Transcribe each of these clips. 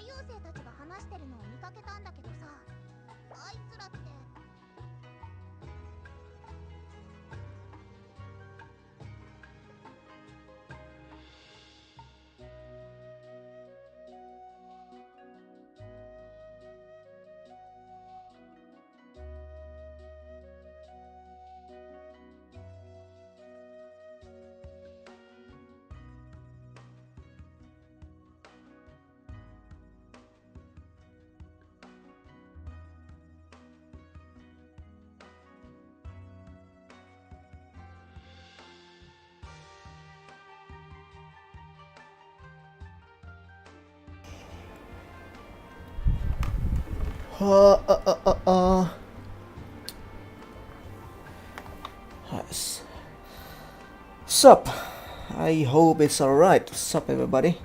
優生たちが話してるのを見かけたんだけどさ、あいつらって。Sup? I hope it's alright. Sup, everybody?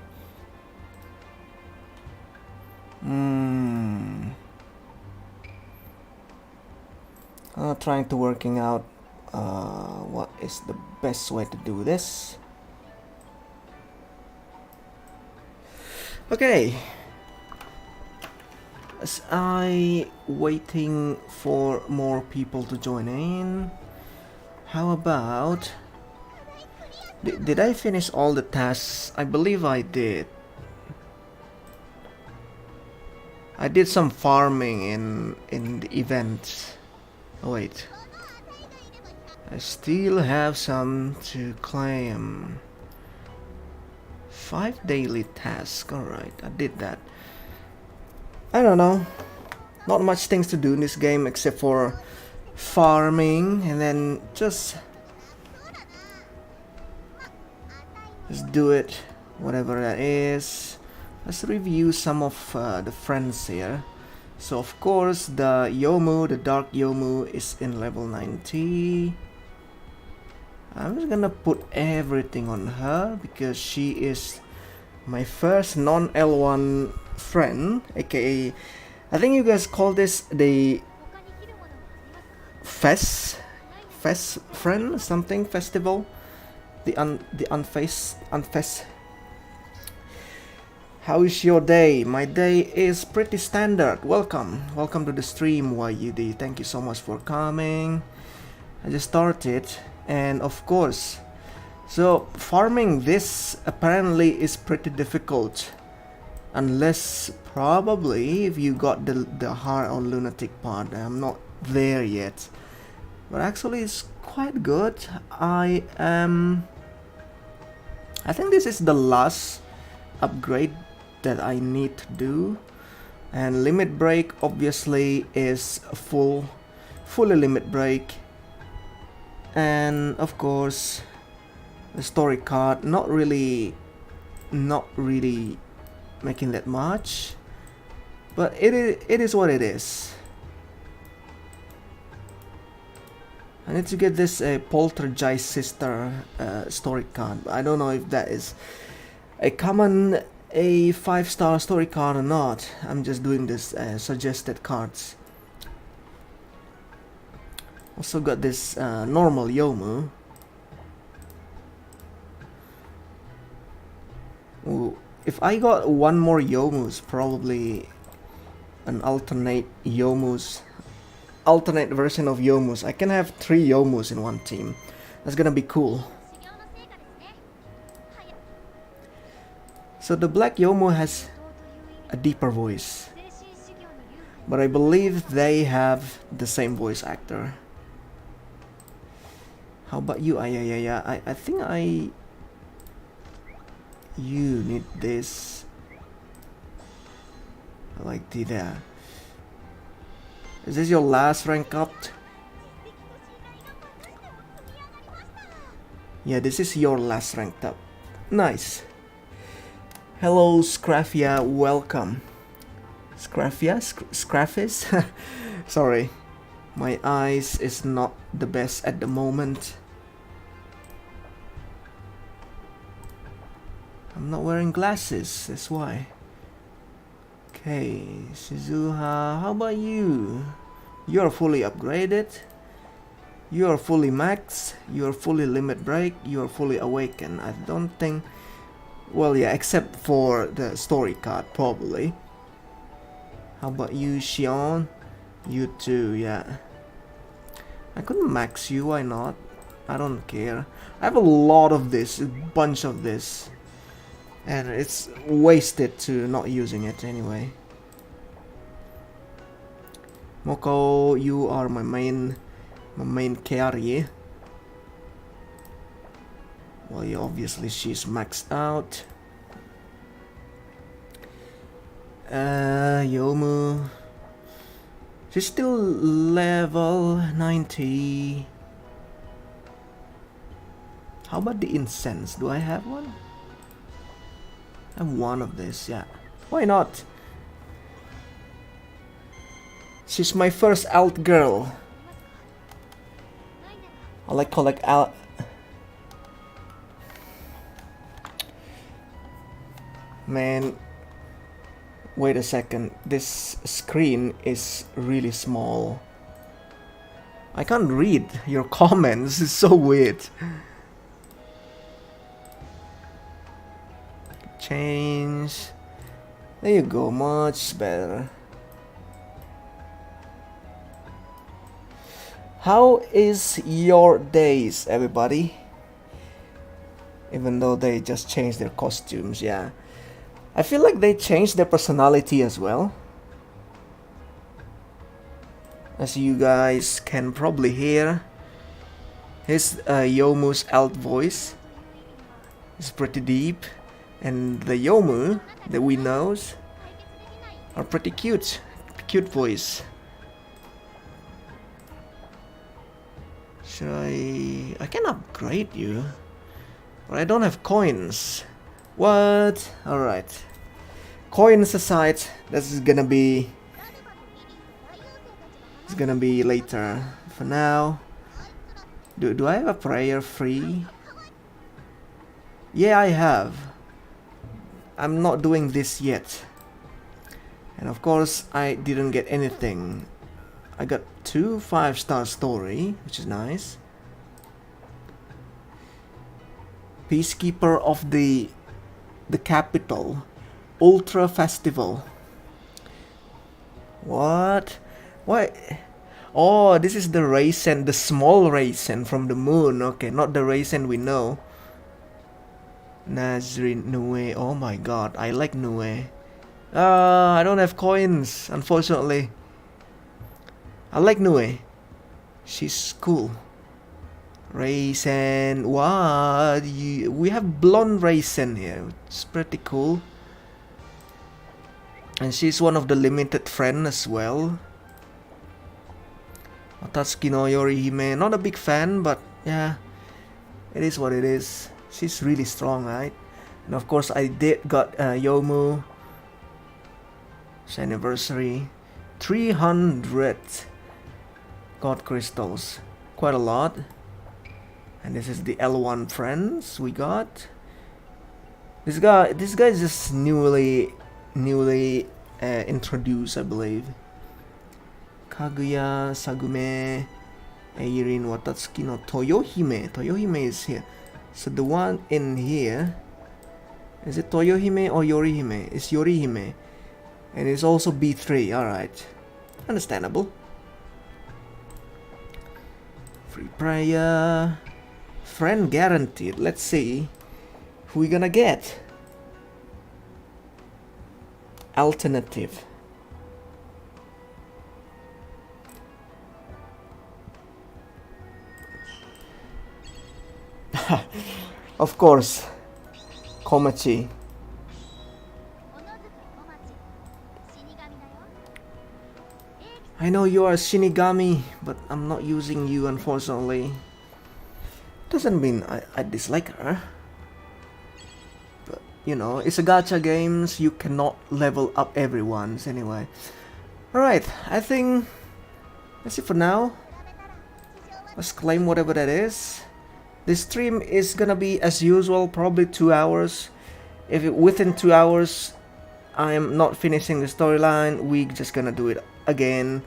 Trying to working out what is the best way to do this. Okay. As I waiting for more people to join in, how about did I finish all the tasks? I believe I did. I did some farming in the event. Oh wait, I still have some to claim. 5 daily tasks. Alright, I did that. I don't know, not much things to do in this game except for farming, and then just do it, whatever that is. Let's review some of the friends here. So of course the Yomu, the dark Yomu, is in level 90. I'm just gonna put everything on her because she is my first non-L1 friend, aka I think you guys call this the fest friend, something festival, the unfest. How is your day? My day is pretty standard. Welcome to the stream, YUD. Thank you so much for coming. I just started, and of course, so farming this apparently is pretty difficult, unless probably if you got the hard or lunatic part. I'm not there yet, but actually it's quite good. I think this is the last upgrade that I need to do, and limit break obviously is fully limit break, and of course the story card not really making that much, but it is what it is. I need to get this Poltergeist Sister story card. I don't know if that is a common 5-star story card or not. I'm just doing this suggested cards. Also got this normal Yomu. Ooh, if I got one more Yomus, probably an alternate version of Yomus. I can have 3 Yomus in one team. That's gonna be cool. So the black Yomu has a deeper voice, but I believe they have the same voice actor. How about you? I think you need this. I like the there. Is this your last rank up? Yeah, this is your last ranked up. Nice. Hello, Scraffia, welcome. Scraffis? Sorry, my eyes is not the best at the moment. I'm not wearing glasses, that's why. Okay, Shizuha, how about you? You're fully upgraded. You're fully max. You're fully limit break. You're fully awakened. I don't think... Well, yeah, except for the story card, probably. How about you, Xion? You too, yeah. I couldn't max you, why not? I don't care. I have a lot of this, a bunch of this. And it's wasted to not using it anyway. Moko, you are my main carry. Well, yeah, obviously she's maxed out. Yomu. She's still level 90. How about the incense? Do I have one? I have one of this, yeah. Why not? She's my first alt girl. I like collect alt. Man, wait a second. This screen is really small. I can't read your comments. It's so weird. Change. There you go. Much better. How is your days, everybody? Even though they just changed their costumes, yeah. I feel like they changed their personality as well. As you guys can probably hear, his Yomu's alt voice is pretty deep, and the Yomu that we know are pretty cute. Cute voice. Should I can upgrade you, but I don't have coins. What? Alright. Coins aside, this is gonna be later. For now, do I have a prayer free? Yeah, I have. I'm not doing this yet. And of course, I didn't get anything. I got 2 5-star story, which is nice. Peacekeeper of the capital, Ultra Festival. What? Why? Oh, this is the raisin, the small raisin from the moon. Okay, not the raisin we know. Nazrin Nue. Oh my god, I like Nue. I don't have coins, unfortunately. I like Nue. She's cool. Raisin. What? We have blonde raisin here. It's pretty cool. And she's one of the limited friends as well. Otatsuki no Yorihime. Not a big fan, but yeah, it is what it is. She's really strong, right? And of course, I did got Yomu. It's anniversary. 300 God crystals. Quite a lot. And this is the L1 friends we got. This guy is just newly introduced, I believe. Kaguya, Sagume, Eirin, Watatsuki no Toyohime. Toyohime is here. So the one in here, is it Toyohime or Yorihime? It's Yorihime. And it's also B3, alright. Understandable. Free prayer. Friend guaranteed. Let's see who we gonna get. Alternative. Of course, Komachi. I know you are a Shinigami, but I'm not using you, unfortunately. Doesn't mean I dislike her. But, you know, it's a gacha games, you cannot level up everyone's anyway. Alright, I think that's it for now. Let's claim whatever that is. This stream is gonna be as usual, probably 2 hours. If within 2 hours I am not finishing the storyline, we just gonna do it again,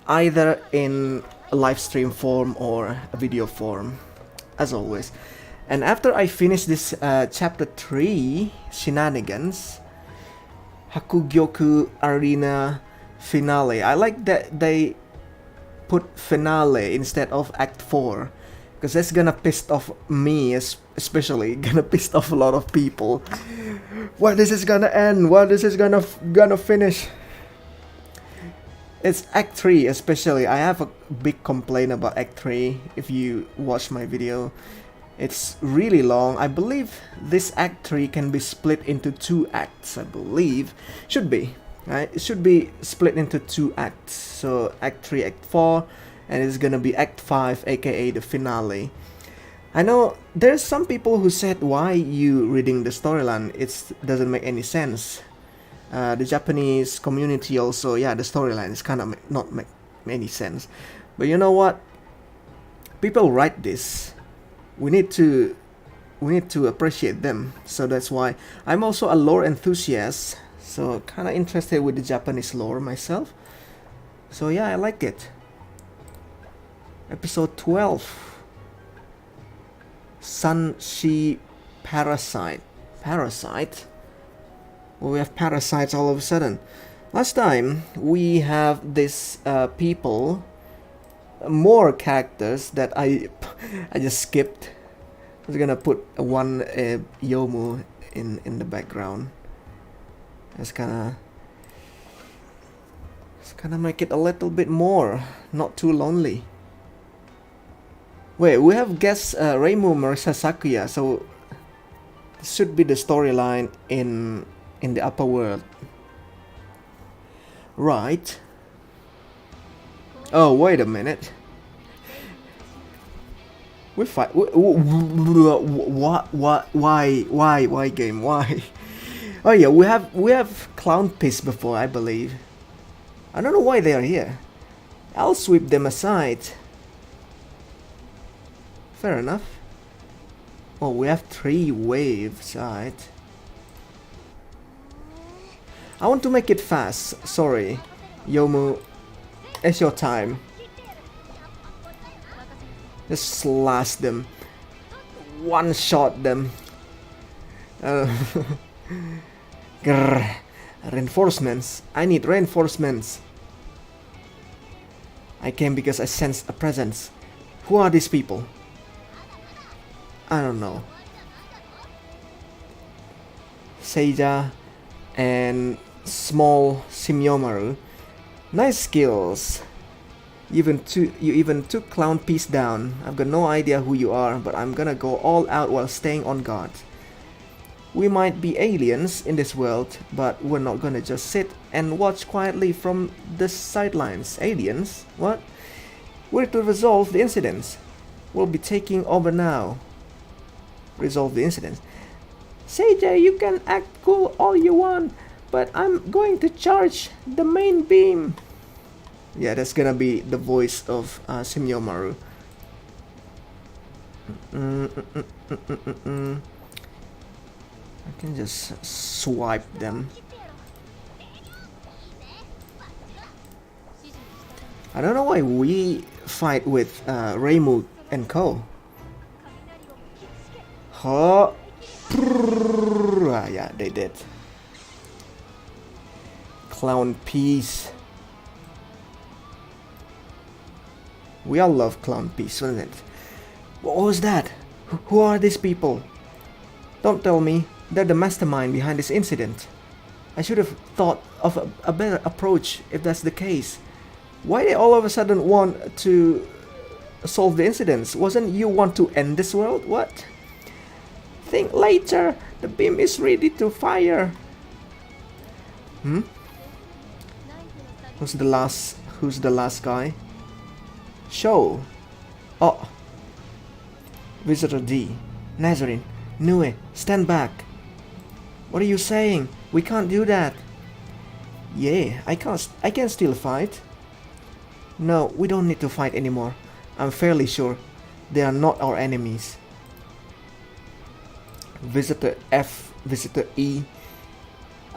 either in a live stream form or a video form, as always. And after I finish this chapter 3 shenanigans, Hakugyoku Arena finale. I like that they put finale instead of Act 4, because that's gonna piss off me, especially gonna piss off a lot of people. Why this is gonna end? Why this is gonna finish? It's Act 3 especially. I have a big complaint about Act 3 if you watch my video. It's really long. I believe this Act 3 can be split into 2 acts, I believe. Should be, right? It should be split into 2 acts. So Act 3, Act 4, and it's gonna be Act 5, aka the finale. I know there's some people who said, why you reading the storyline? It doesn't make any sense. The Japanese community also, yeah, the storyline is kind of not make any sense. But you know what? People write this. We need to appreciate them. So that's why I'm also a lore enthusiast. So kind of interested with the Japanese lore myself. So yeah, I like it. Episode 12. Sun-Shi Parasite. Parasite? Well, we have parasites all of a sudden. Last time we have this people, more characters that I just skipped. I was gonna put one Yomu in the background. It's kinda make it a little bit more, not too lonely. Wait, we have guest Reimu Marisa Sakuya, so this should be the storyline in the upper world, right? Oh, wait a minute. We fight. What? Why game? Why? Oh yeah, we have Clown Piece before, I believe. I don't know why they are here. I'll sweep them aside. Fair enough. Oh, we have 3 waves, right? I want to make it fast. Sorry, Yomu. It's your time. Just slash them. One shot them. Grr. Reinforcements. I need reinforcements. I came because I sensed a presence. Who are these people? I don't know. Seija and small Shimyomaru. Nice skills. You even took Clown Piece down. I've got no idea who you are, but I'm gonna go all out while staying on guard. We might be aliens in this world, but we're not gonna just sit and watch quietly from the sidelines. Aliens? What? We're to resolve the incidents. We'll be taking over now. Resolve the incidents. Seija, you can act cool all you want, but I'm going to charge the main beam. Yeah, that's gonna be the voice of Shimyomaru. I can just swipe them. I don't know why we fight with Reimu and Co. Huh? Yeah, they did. Clown Piece. We all love Clown Piece, wasn't it? What was that? Who are these people? Don't tell me they're the mastermind behind this incident. I should have thought of a better approach if that's the case. Why they all of a sudden want to solve the incidents? Wasn't you want to end this world? What? Think later. The beam is ready to fire. Who's the last guy? Show. Oh. Visitor D. Nazarene. Nue. Stand back. What are you saying? We can't do that. Yeah, I can still fight. No, we don't need to fight anymore. I'm fairly sure they are not our enemies. Visitor F, Visitor E.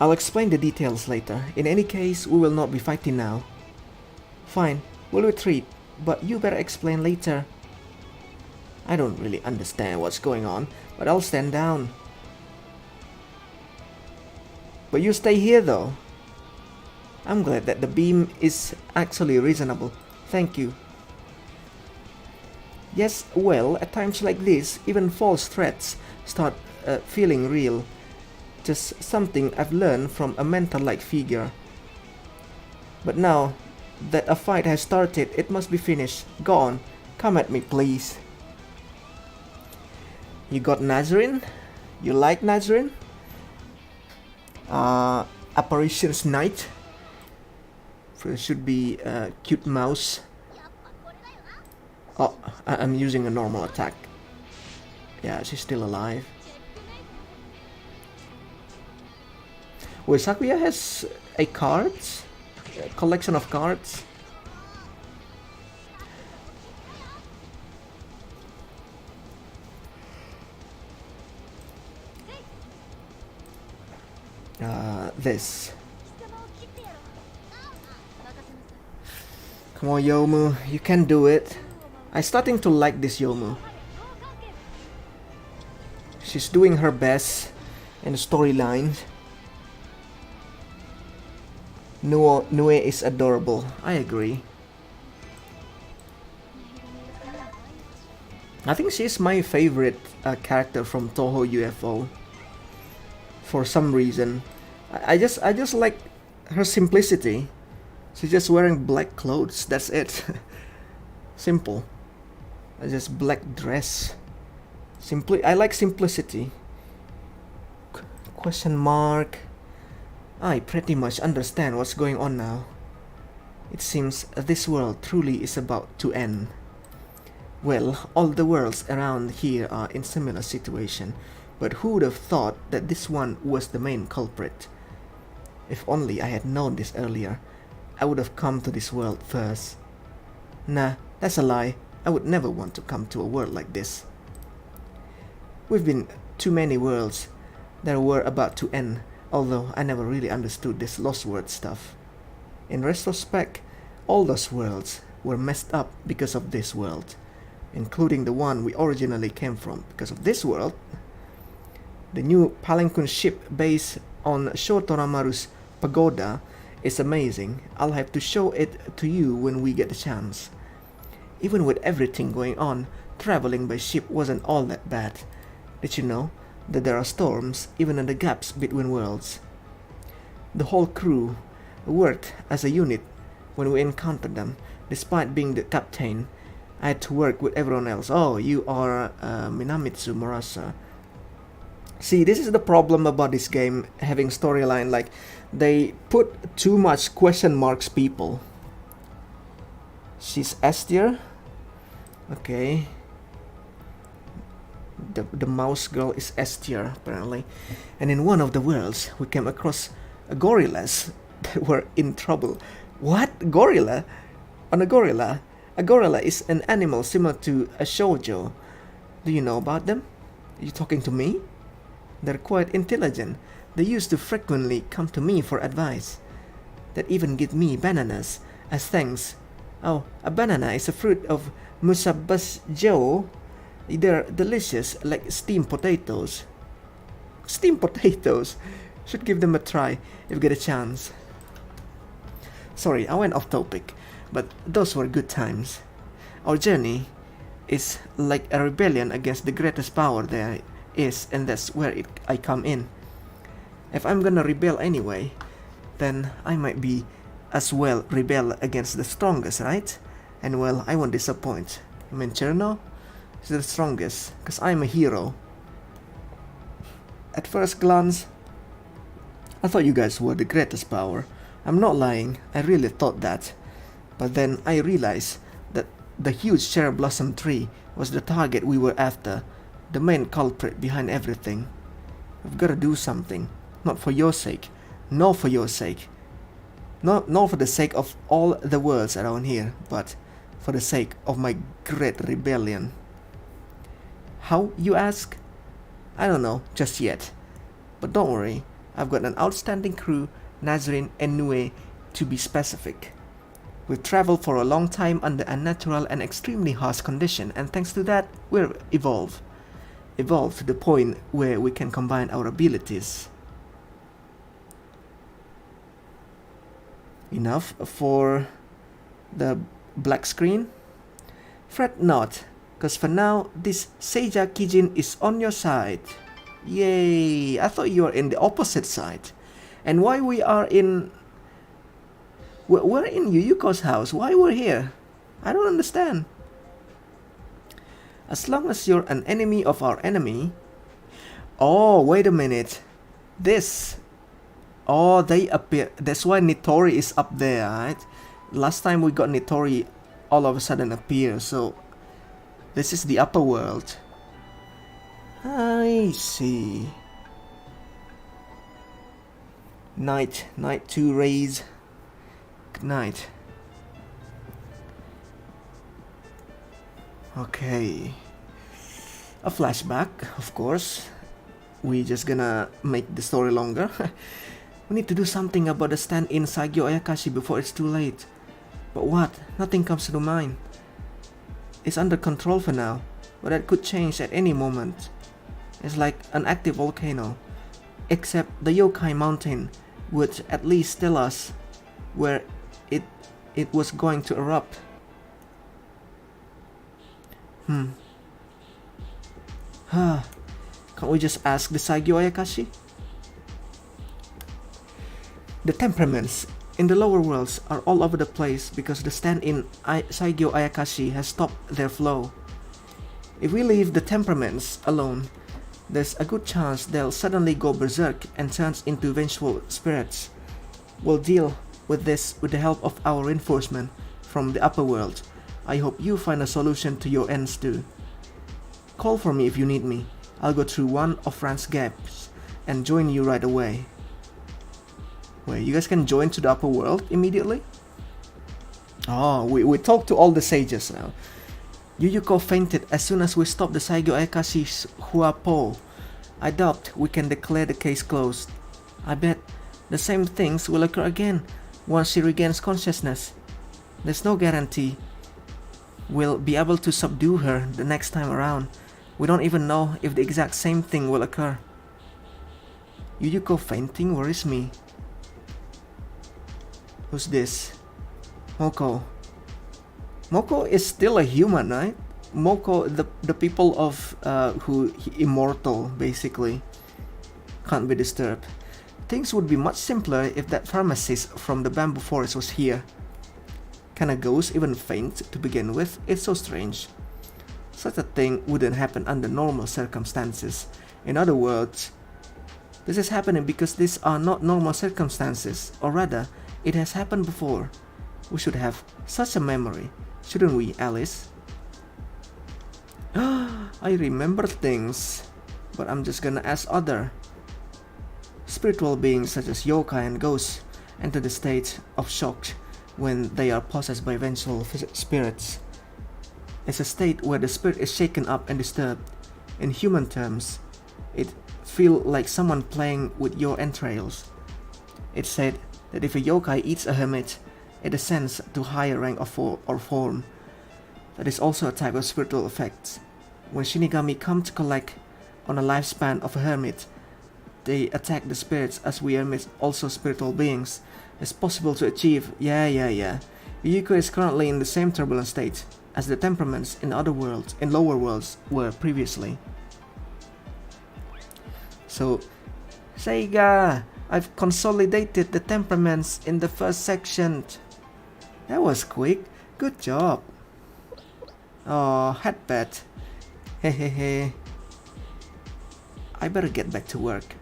I'll explain the details later. In any case, we will not be fighting now. Fine, we'll retreat, but you better explain later. I don't really understand what's going on, but I'll stand down. But you stay here though. I'm glad that the beam is actually reasonable. Thank you. Yes, well, at times like this, even false threats start feeling real. Just something I've learned from a mentor-like figure. But now that a fight has started, it must be finished. Go on, come at me, please. You got Nazarene? You like Nazarene? Apparitions Knight. So it should be cute mouse. Oh, I'm using a normal attack. Yeah, she's still alive. Wait, Sakuya has a collection of cards. This. Come on, Yomu, you can do it. I'm starting to like this Yomu. She's doing her best in the storyline. Nue is adorable. I agree. I think she's my favorite character from Touhou UFO. For some reason, I just like her simplicity. She's just wearing black clothes. That's it. Simple. Just black dress. I like simplicity. Question mark. I pretty much understand what's going on now. It seems this world truly is about to end. Well, all the worlds around here are in similar situation, but who would have thought that this one was the main culprit? If only I had known this earlier, I would have come to this world first. Nah, that's a lie. I would never want to come to a world like this. We've been to many worlds that were about to end, although I never really understood this LostWord stuff. In retrospect, all those worlds were messed up because of this world, including the one we originally came from. Because of this world, the new Palanquin ship based on Shotoramaru's pagoda is amazing. I'll have to show it to you when we get the chance. Even with everything going on, traveling by ship wasn't all that bad. Did you know that there are storms even in the gaps between worlds? The whole crew worked as a unit when we encountered them. Despite being the captain, I had to work with everyone else. Oh, you are Minamitsu Murasa. See, this is the problem about this game having storyline. Like, they put too much question marks people. She's S tier. Okay. The mouse girl is S tier apparently. And in one of the worlds, we came across gorillas that were in trouble. What? Gorilla? On a gorilla? A gorilla is an animal similar to a shoujo. Do you know about them? Are you talking to me? They're quite intelligent. They used to frequently come to me for advice. That even give me bananas as thanks. Oh, a banana is a fruit of Musabasjo. They're delicious like steamed potatoes. Steamed potatoes? Should give them a try if get a chance. Sorry, I went off topic, but those were good times. Our journey is like a rebellion against the greatest power there is, and that's where I come in. If I'm gonna rebel anyway, then I might be as well rebel against the strongest, right? And well, I won't disappoint. I mean, Cherno is the strongest, because I'm a hero. At first glance, I thought you guys were the greatest power. I'm not lying, I really thought that. But then I realized that the huge cherry blossom tree was the target we were after, the main culprit behind everything. We've gotta do something, not for your sake, nor for your sake. Not for the sake of all the worlds around here, but for the sake of my great rebellion. How, you ask? I don't know just yet. But don't worry, I've got an outstanding crew, Nazarene and Nue to be specific. We've traveled for a long time under unnatural and extremely harsh conditions, and thanks to that, we're evolved to the point where we can combine our abilities. Enough for the black screen? Fret not, cause for now, this Seija Kijin is on your side. Yay! I thought you were in the opposite side. And why we are in... We're in Yuyuko's house. Why we're here? I don't understand. As long as you're an enemy of our enemy... Oh, wait a minute. This... Oh, they appear... That's why Nitori is up there, right? Last time we got Nitori all of a sudden appear, so... This is the upper world. I see. Night 2 rays. Good night. Okay. A flashback, of course. We just gonna make the story longer. We need to do something about the stand-in Saigyo Ayakashi before it's too late. But what? Nothing comes to mind. It's under control for now, but that could change at any moment. It's like an active volcano. Except the Yokai Mountain would at least tell us where it was going to erupt. Can't we just ask the Saigyo Ayakashi? The temperaments in the lower worlds are all over the place because the stand-in Saigyo Ayakashi has stopped their flow. If we leave the temperaments alone, there's a good chance they'll suddenly go berserk and turn into vengeful spirits. We'll deal with this with the help of our reinforcement from the upper world. I hope you find a solution to your ends too. Call for me if you need me. I'll go through one of Fran's gaps and join you right away. Wait, you guys can join to the upper world immediately? Oh, we talked to all the sages now. Yuyuko fainted as soon as we stopped the Saigyo Ayakashi's Huapo. I doubt we can declare the case closed. I bet the same things will occur again once she regains consciousness. There's no guarantee we'll be able to subdue her the next time around. We don't even know if the exact same thing will occur. Yuyuko fainting worries me. Who's this? Moko. Moko is still a human, right? Moko, the people of who immortal basically can't be disturbed. Things would be much simpler if that pharmacist from the bamboo forest was here. Can a ghost even faint to begin with? It's so strange. Such a thing wouldn't happen under normal circumstances. In other words, this is happening because these are not normal circumstances, or rather, it has happened before. We should have such a memory, shouldn't we, Alice? I remember things, but I'm just gonna ask other. Spiritual beings such as yokai and ghosts enter the state of shock when they are possessed by vengeful spirits. It's a state where the spirit is shaken up and disturbed. In human terms, it feels like someone playing with your entrails. It's said that if a yokai eats a hermit, it ascends to higher rank or form. That is also a type of spiritual effect. When Shinigami come to collect on a lifespan of a hermit, they attack the spirits as we are also spiritual beings. It's possible to achieve. Yeah. Yuyuko is currently in the same turbulent state as the temperaments in lower worlds were previously. So, Seiga, I've consolidated the temperaments in the first section. That was quick. Good job. Oh, headbed. Hehehe. I better get back to work.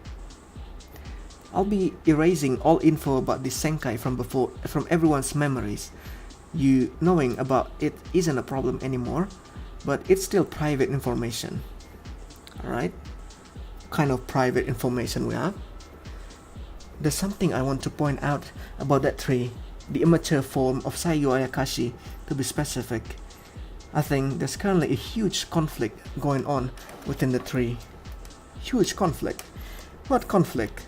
I'll be erasing all info about this Senkai from everyone's memories. You knowing about it isn't a problem anymore, but it's still private information. Alright? Kind of private information we have. There's something I want to point out about that tree, the immature form of Saigyo Ayakashi, to be specific. I think there's currently a huge conflict going on within the tree. Huge conflict. What conflict?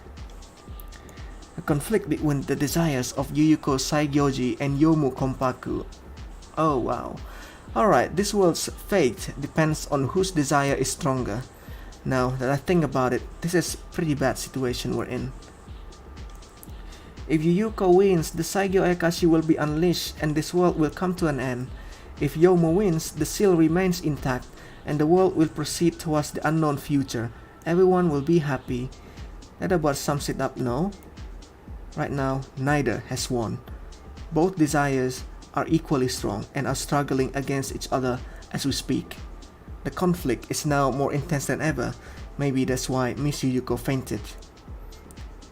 A conflict between the desires of Yuyuko Saigyoji and Yomu Kompaku. Oh wow. Alright, this world's fate depends on whose desire is stronger. Now that I think about it, this is a pretty bad situation we're in. If Yuyuko wins, the Saigyo Ayakashi will be unleashed and this world will come to an end. If Yomo wins, the seal remains intact and the world will proceed towards the unknown future. Everyone will be happy. That about sums it up, no? Right now, neither has won. Both desires are equally strong and are struggling against each other as we speak. The conflict is now more intense than ever. Maybe that's why Miss Yuyuko fainted.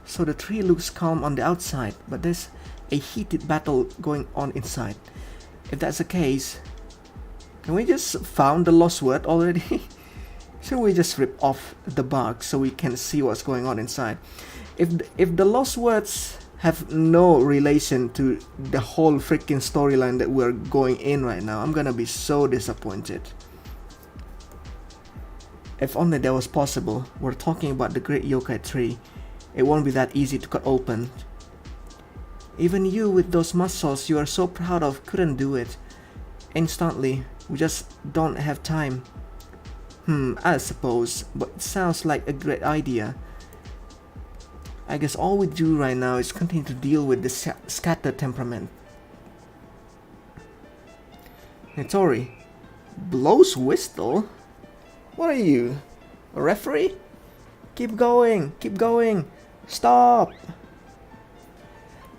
So the tree looks calm on the outside, but there's a heated battle going on inside. If that's the case, can we just found the lost word already? Should we just rip off the bark so we can see what's going on inside? If the lost words have no relation to the whole freaking storyline that we're going in right now, I'm gonna be so disappointed. If only that was possible. We're talking about the great yokai tree. It won't be that easy to cut open. Even you with those muscles you are so proud of couldn't do it. Instantly, we just don't have time. I suppose, but it sounds like a great idea. I guess all we do right now is continue to deal with the scattered temperament. Hitori, blows whistle? What are you, a referee? Keep going, stop!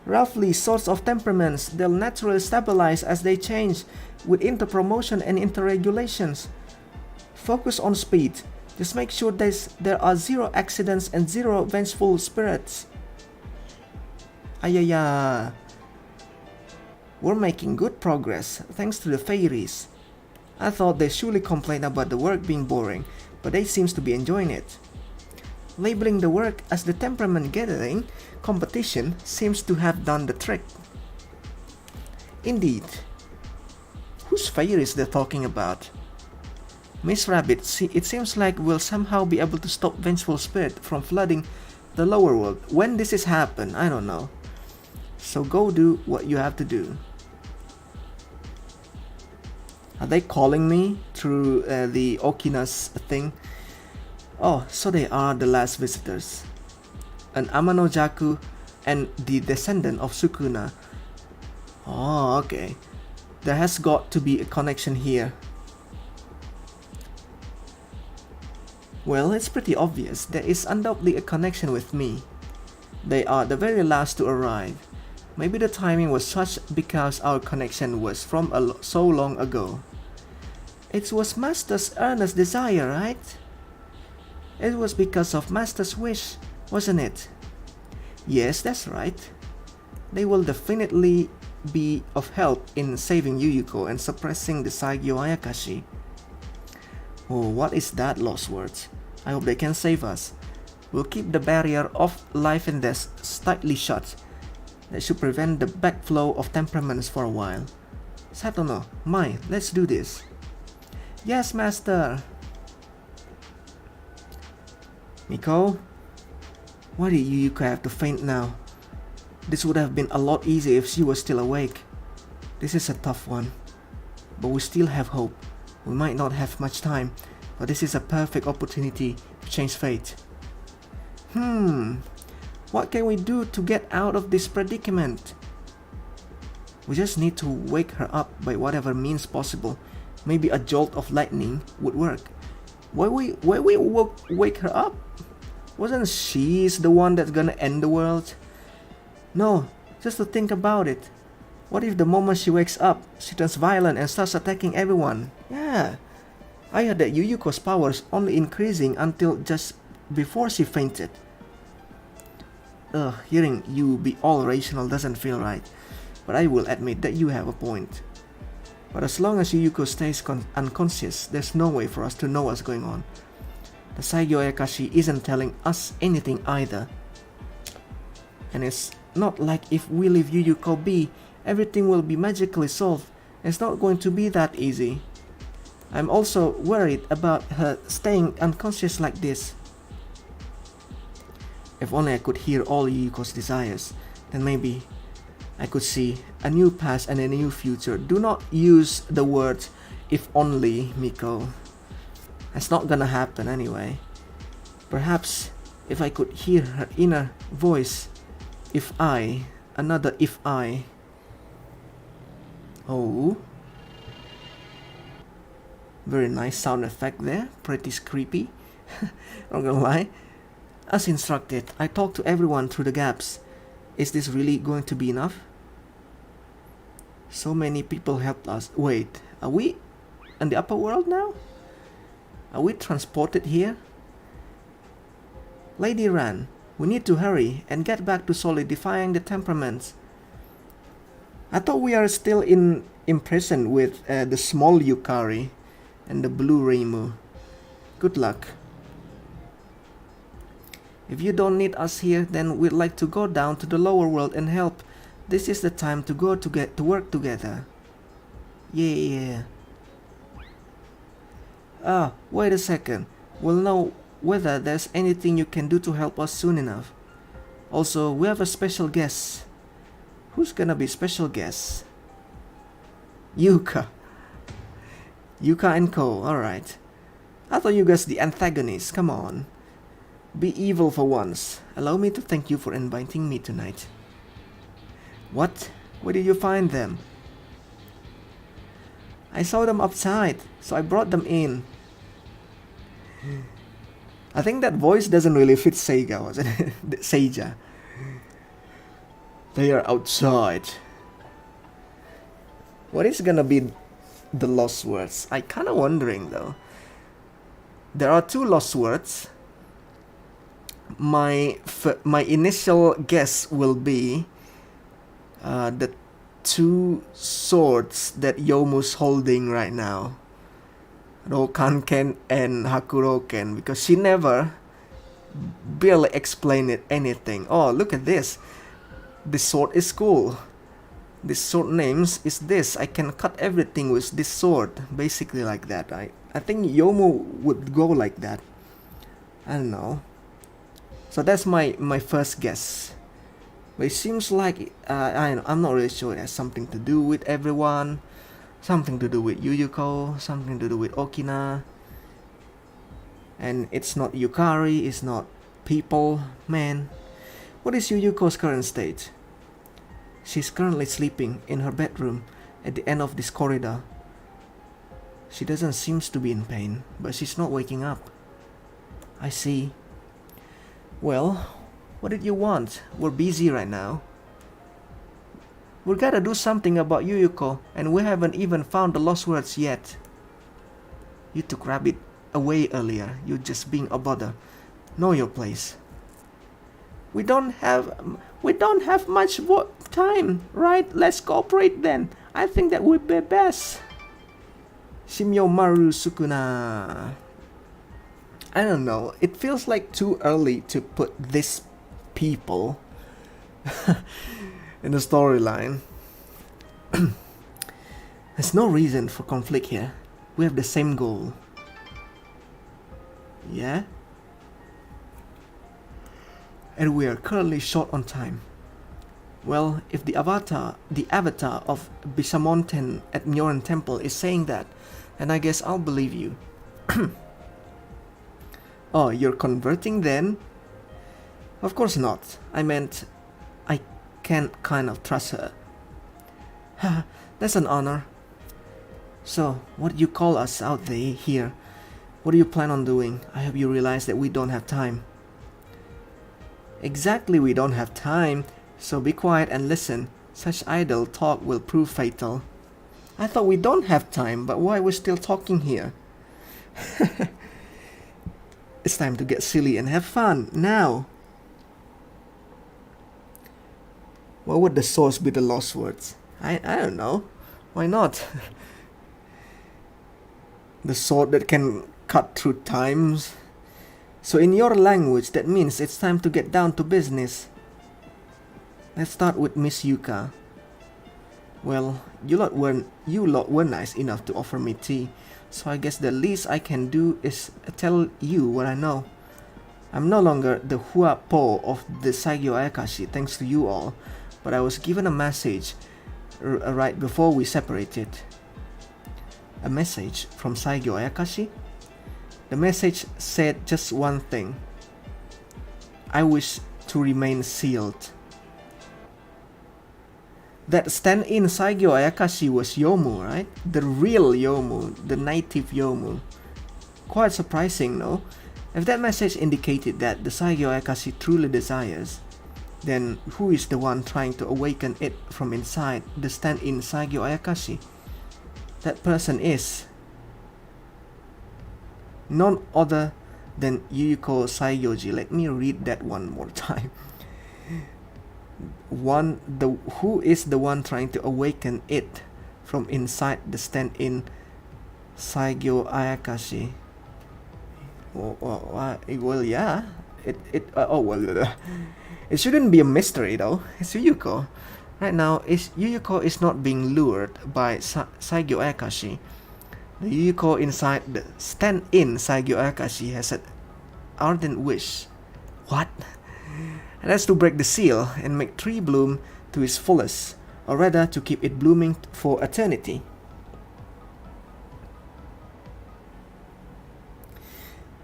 Roughly sorts of temperaments, they'll naturally stabilize as they change with interpromotion and interregulations. Focus on speed. Just make sure there are 0 accidents and 0 vengeful spirits. Ayaya. We're making good progress, thanks to the fairies. I thought they surely complained about the work being boring, but they seems to be enjoying it. Labeling the work as the temperament gathering competition seems to have done the trick. Indeed. Whose fairies they're talking about? Miss Rabbit, it seems like we'll somehow be able to stop vengeful spirit from flooding the lower world. When this has happened, I don't know. So go do what you have to do. Are they calling me through the Okina's thing? Oh, so they are the last visitors. An Amanojaku and the descendant of Sukuna. Oh, okay. There has got to be a connection here. Well, it's pretty obvious. There is undoubtedly a connection with me. They are the very last to arrive. Maybe the timing was such because our connection was from so long ago. It was Master's earnest desire, right? It was because of Master's wish, wasn't it? Yes, that's right. They will definitely be of help in saving Yuyuko and suppressing the Saigyo Ayakashi. Oh, what is that, lost words? I hope they can save us. We'll keep the barrier of life and death tightly shut. That should prevent the backflow of temperaments for a while. Satono, Mai, let's do this. Yes, Master. Miko, why did Yuyuko have to faint now? This would have been a lot easier if she was still awake. This is a tough one, but we still have hope. We might not have much time, but this is a perfect opportunity to change fate. What can we do to get out of this predicament? We just need to wake her up by whatever means possible. Maybe a jolt of lightning would work. Why we wake her up? Wasn't she the one that's gonna end the world? No, just to think about it. What if the moment she wakes up, she turns violent and starts attacking everyone? Yeah. I heard that Yuyuko's powers only increasing until just before she fainted. Hearing you be all rational doesn't feel right, but I will admit that you have a point. But as long as Yuyuko stays unconscious, there's no way for us to know what's going on. The Saigyo Ayakashi isn't telling us anything either. And it's not like if we leave Yuyuko be, everything will be magically solved. It's not going to be that easy. I'm also worried about her staying unconscious like this. If only I could hear all Yuyuko's desires, then maybe I could see a new past and a new future. Do not use the word if only, Miko. It's not gonna happen anyway. Perhaps if I could hear her inner voice, If I, another if I. Oh. Very nice sound effect there, pretty creepy. Not gonna lie. As instructed, I talked to everyone through the gaps. Is this really going to be enough? So many people helped us. Wait, are we in the upper world now? Are we transported here? Lady Ran, we need to hurry and get back to solidifying the temperaments. I thought we are still imprisoned with the small Yukari and the blue Reimu. Good luck. If you don't need us here, then we'd like to go down to the lower world and help. This is the time to go to get to work together. Yeah. Ah, wait a second. We'll know whether there's anything you can do to help us soon enough. Also, we have a special guest. Who's gonna be special guest? Yuka. Yuka and Co. Alright. I thought you guys the antagonists. Come on. Be evil for once. Allow me to thank you for inviting me tonight. What? Where did you find them? I saw them outside, so I brought them in. I think that voice doesn't really fit Seiga, wasn't it? Seija. They are outside. What is gonna be the lost words? I kinda wondering though. There are 2 lost words. My initial guess will be the 2 swords that Yomu's holding right now, Rokanken and Hakuroken, because she never barely explained anything. Oh, look at this. This sword is cool. This sword names is this. I can cut everything with this sword. Basically like that. I think Yomu would go like that. I don't know. So that's my first guess. But it seems like I'm not really sure it has something to do with everyone, something to do with Yuyuko, something to do with Okina. And it's not Yukari, it's not people, man. What is Yuyuko's current state? She's currently sleeping in her bedroom at the end of this corridor. She doesn't seem to be in pain, but she's not waking up. I see. Well, what did you want? We're busy right now. We gotta do something about Yuyuko, and we haven't even found the lost words yet. You took Rabbit away earlier. You're just being a bother. Know your place. We don't have much time, right? Let's cooperate then. I think that would be best. Shimyo Maru Sukuna. I don't know. It feels like too early to put this people in the storyline. There's no reason for conflict here. We have the same goal. Yeah? And we are currently short on time. Well, if the avatar of Bishamonten at Myoran Temple is saying that, then I guess I'll believe you. Oh, you're converting then? Of course not. I meant, I can't kind of trust her. That's an honor. So, what do you call us out there here? What do you plan on doing? I hope you realize that we don't have time. Exactly, we don't have time. So be quiet and listen. Such idle talk will prove fatal. I thought we don't have time, but why are we still talking here? It's time to get silly and have fun, now! What would the source be the lost words? I don't know. Why not? The sword that can cut through times. So in your language, that means it's time to get down to business. Let's start with Miss Yuka. Well, you lot were nice enough to offer me tea, so I guess the least I can do is tell you what I know. I'm no longer the Hua Po of the Saigyo Ayakashi thanks to you all, but I was given a message right before we separated. A message from Saigyo Ayakashi? The message said just one thing. I wish to remain sealed. that stand-in Saigyo Ayakashi was Yomu, right? The real Yomu, the native Yomu. Quite surprising, no? If that message indicated that the Saigyo Ayakashi truly desires, then who is the one trying to awaken it from inside the stand-in Saigyo Ayakashi? That person is none other than Yuyuko Saigyoji. Let me read that one more time. Who is the one trying to awaken it from inside the stand-in Saigyo Ayakashi? Well, yeah. It shouldn't be a mystery though. It's Yuyuko. Right now, Yuyuko is not being lured by Saigyo Ayakashi. The Yuyuko inside the stand-in Saigyo Ayakashi has an ardent wish. What? And that's to break the seal and make tree bloom to its fullest, or rather to keep it blooming for eternity.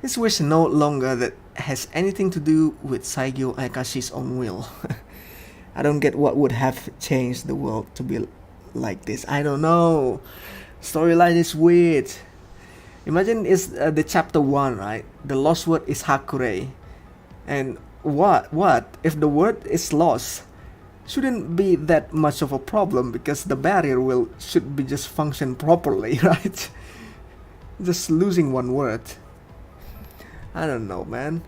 This wish no longer that has anything to do with Saigyo Ayakashi's own will. I don't get what would have changed the world to be like this. I don't know. Storyline is weird. Imagine it's the chapter 1, right? The lost word is Hakure. And what if the word is lost? Shouldn't be that much of a problem because the barrier should be just function properly, right? Just losing one word. I don't know, man.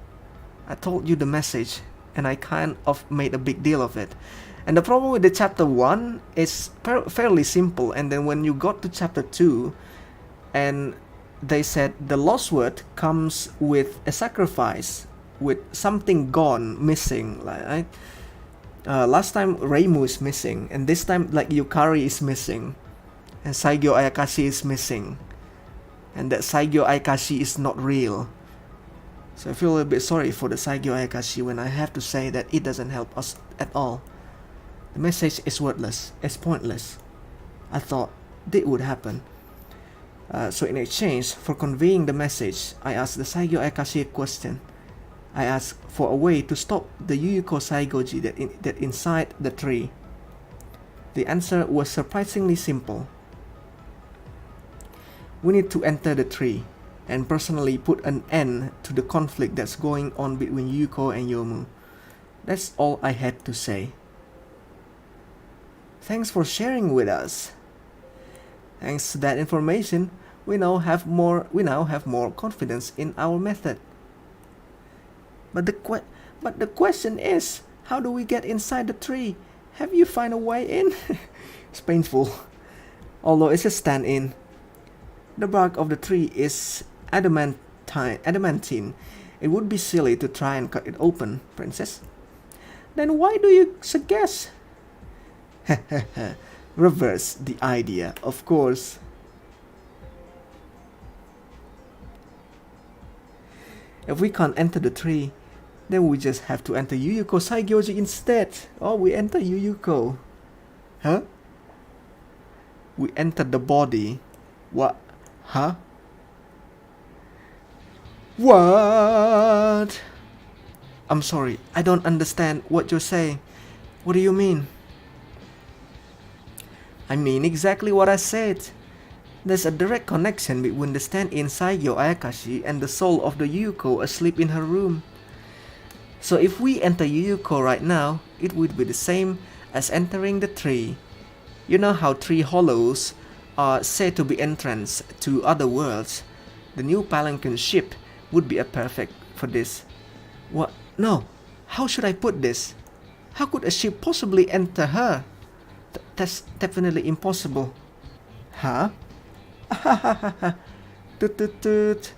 I told you the message and I kind of made a big deal of it. And the problem with the chapter 1 is fairly simple, and then when you got to chapter 2 and they said the lost word comes with a sacrifice, with something gone, missing, right? Last time Reimu is missing, and this time like Yukari is missing, and Saigyo Ayakashi is missing, and that Saigyo Ayakashi is not real. So I feel a bit sorry for the Saigyo Ayakashi when I have to say that it doesn't help us at all. The message is worthless, it's pointless. I thought that would happen. So in exchange for conveying the message, I asked the Saigyo Ayakashi a question. I asked for a way to stop the Yuyuko Saigyoji that inside the tree. The answer was surprisingly simple. We need to enter the tree and personally put an end to the conflict that's going on between Yuyuko and Yomu. That's all I had to say. Thanks for sharing with us. Thanks to that information, we now have more confidence in our method. But the question is, how do we get inside the tree? Have you found a way in? It's painful. Although it's a stand-in. The bark of the tree is adamantine. It would be silly to try and cut it open, princess. Then why do you suggest? Reverse the idea, of course. If we can't enter the tree, then we just have to enter Yuyuko Saigyoji instead. Or we enter Yuyuko. Huh? We enter the body. What? Huh? What? I'm sorry, I don't understand what you're saying. What do you mean? I mean exactly what I said. There's a direct connection between the stand-in Saigyo Ayakashi and the soul of the Yuyuko asleep in her room. So if we enter Yuyuko right now, it would be the same as entering the tree. You know how tree hollows are said to be entrance to other worlds. The new Palanquin ship would be a perfect for this. What? No. How should I put this? How could a ship possibly enter her? That's definitely impossible. Huh? Toot toot toot.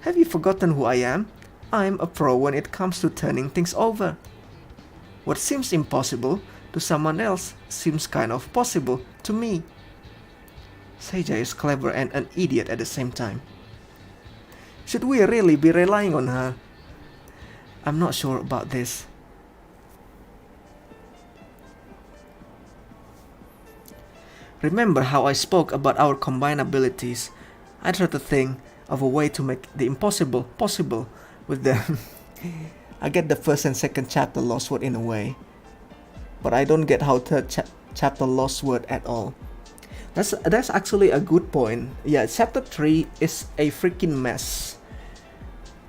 Have you forgotten who I am? I'm a pro when it comes to turning things over. What seems impossible to someone else seems kind of possible to me. Seija is clever and an idiot at the same time. Should we really be relying on her? I'm not sure about this. Remember how I spoke about our combined abilities? I tried to think of a way to make the impossible possible with them. I get the first and second chapter LostWord in a way, but I don't get how third chapter LostWord at all. That's actually a good point. Yeah, chapter 3 is a freaking mess.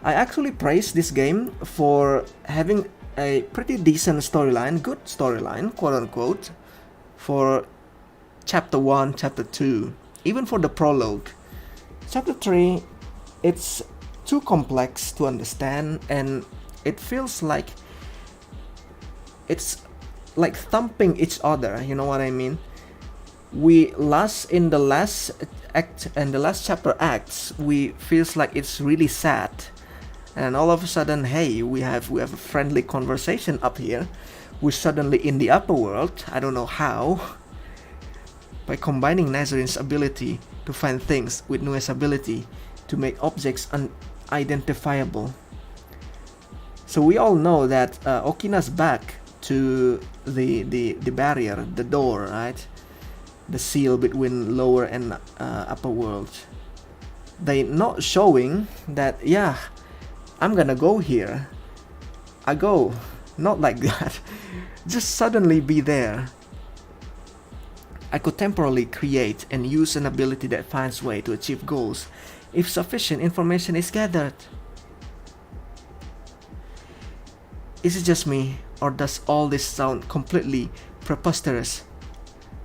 I actually praise this game for having a pretty decent storyline, good storyline, quote unquote, for chapter 1, chapter 2, even for the prologue. Chapter 3, it's too complex to understand, and it feels like it's like thumping each other, you know what I mean? In the last act and the last chapter acts, we feels like it's really sad, and all of a sudden, hey, we have a friendly conversation up here. We're suddenly in the upper world. I don't know how. By combining Nazarine's ability to find things with Nue's ability to make objects unidentifiable. So we all know that Okina's back to the barrier, the door, right? The seal between lower and upper world. They not showing that, yeah, I'm gonna go here. I go, not like that. Just suddenly be there. I could temporarily create and use an ability that finds way to achieve goals if sufficient information is gathered. Is it just me, or does all this sound completely preposterous?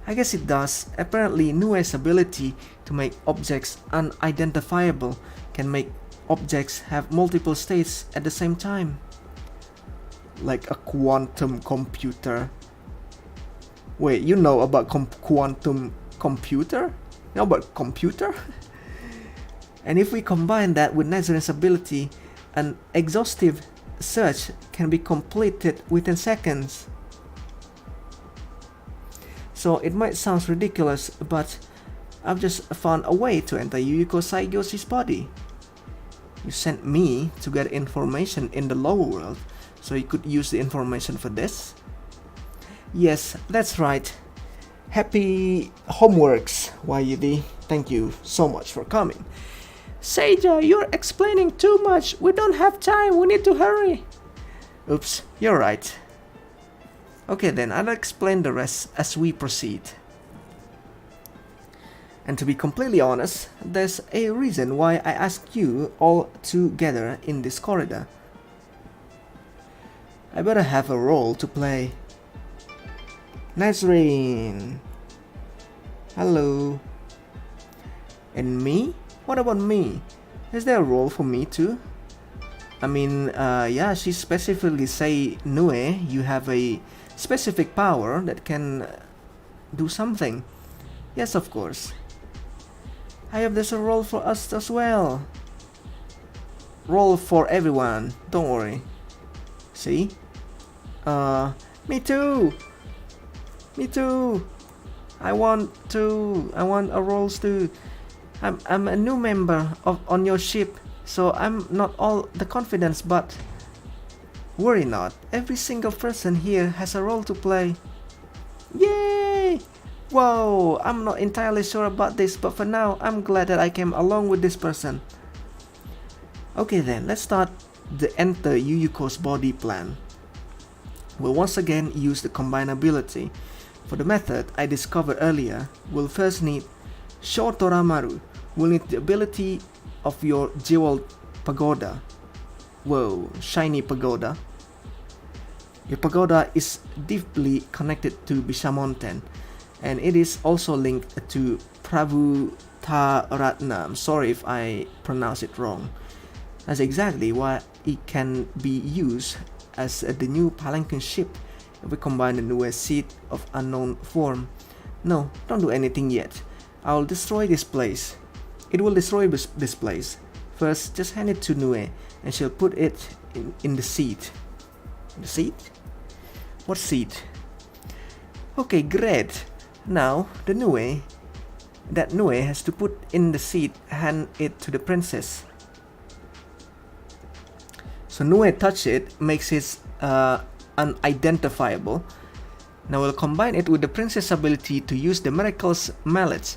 I guess it does. Apparently, Nue's ability to make objects unidentifiable can make objects have multiple states at the same time. Like a quantum computer. Wait, you know about quantum computer? You know about computer? And if we combine that with Nazarine's ability, an exhaustive search can be completed within seconds. So it might sound ridiculous, but I've just found a way to enter Yuyuko Saigoshi's body. You sent me to get information in the lower world, so you could use the information for this? Yes, that's right. Happy homeworks, YUD. Thank you so much for coming. Seija, you're explaining too much. We don't have time. We need to hurry. Oops, you're right. Okay then, I'll explain the rest as we proceed. And to be completely honest, there's a reason why I asked you all together in this corridor. I better have a role to play. Nazarine. Hello. And me? What about me? Is there a role for me too? I mean, yeah, she specifically say, Nue, you have a specific power that can do something. Yes, of course. I have there's a role for us as well. Role for everyone, don't worry. See? Me too! Me too! I want a roles too. I'm a new member on your ship, so I'm not all the confidence, but worry not, every single person here has a role to play. Yay! Whoa, I'm not entirely sure about this, but for now, I'm glad that I came along with this person. Okay then, let's start the enter Yuyuko's body plan. We'll once again use the combine ability. For the method I discovered earlier, we'll first need Shotoramaru. We'll need the ability of your jeweled pagoda. Whoa, shiny pagoda. Your pagoda is deeply connected to Bishamonten, and it is also linked to Prabhu Taratna. I'm sorry if I pronounce it wrong. That's exactly why it can be used as the new Palanquin ship if we combine the newest seed of unknown form. No, don't do anything yet. I'll destroy this place. It will destroy this place. First, just hand it to Nue, and she'll put it in the seed. The seed? What seed? Okay, great. Now, the Nue that Nue has to put in the seed, hand it to the princess. So Nue touch it, makes it unidentifiable. Now we'll combine it with the princess ability to use the Miracle's Mallet.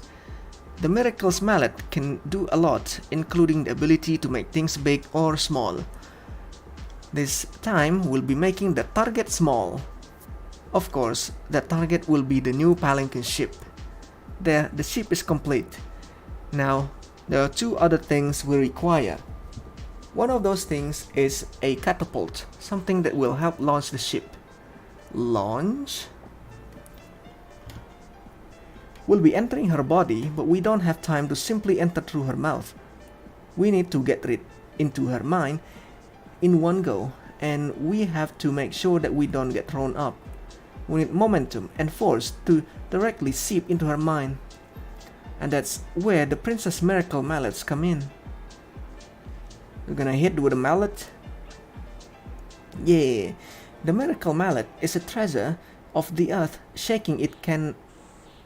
The Miracle's Mallet can do a lot, including the ability to make things big or small. This time we'll be making the target small. Of course, that target will be the new Palanquin ship. There, the ship is complete. Now, there are two other things we require. One of those things is a catapult, something that will help launch the ship. Launch? We'll be entering her body, but we don't have time to simply enter through her mouth. We need to get it into her mind in one go, and we have to make sure that we don't get thrown up. We need momentum and force to directly seep into her mind. And that's where the Princess Miracle mallets come in. We're gonna hit with a mallet. Yeah, the Miracle mallet is a treasure of the earth. Shaking it can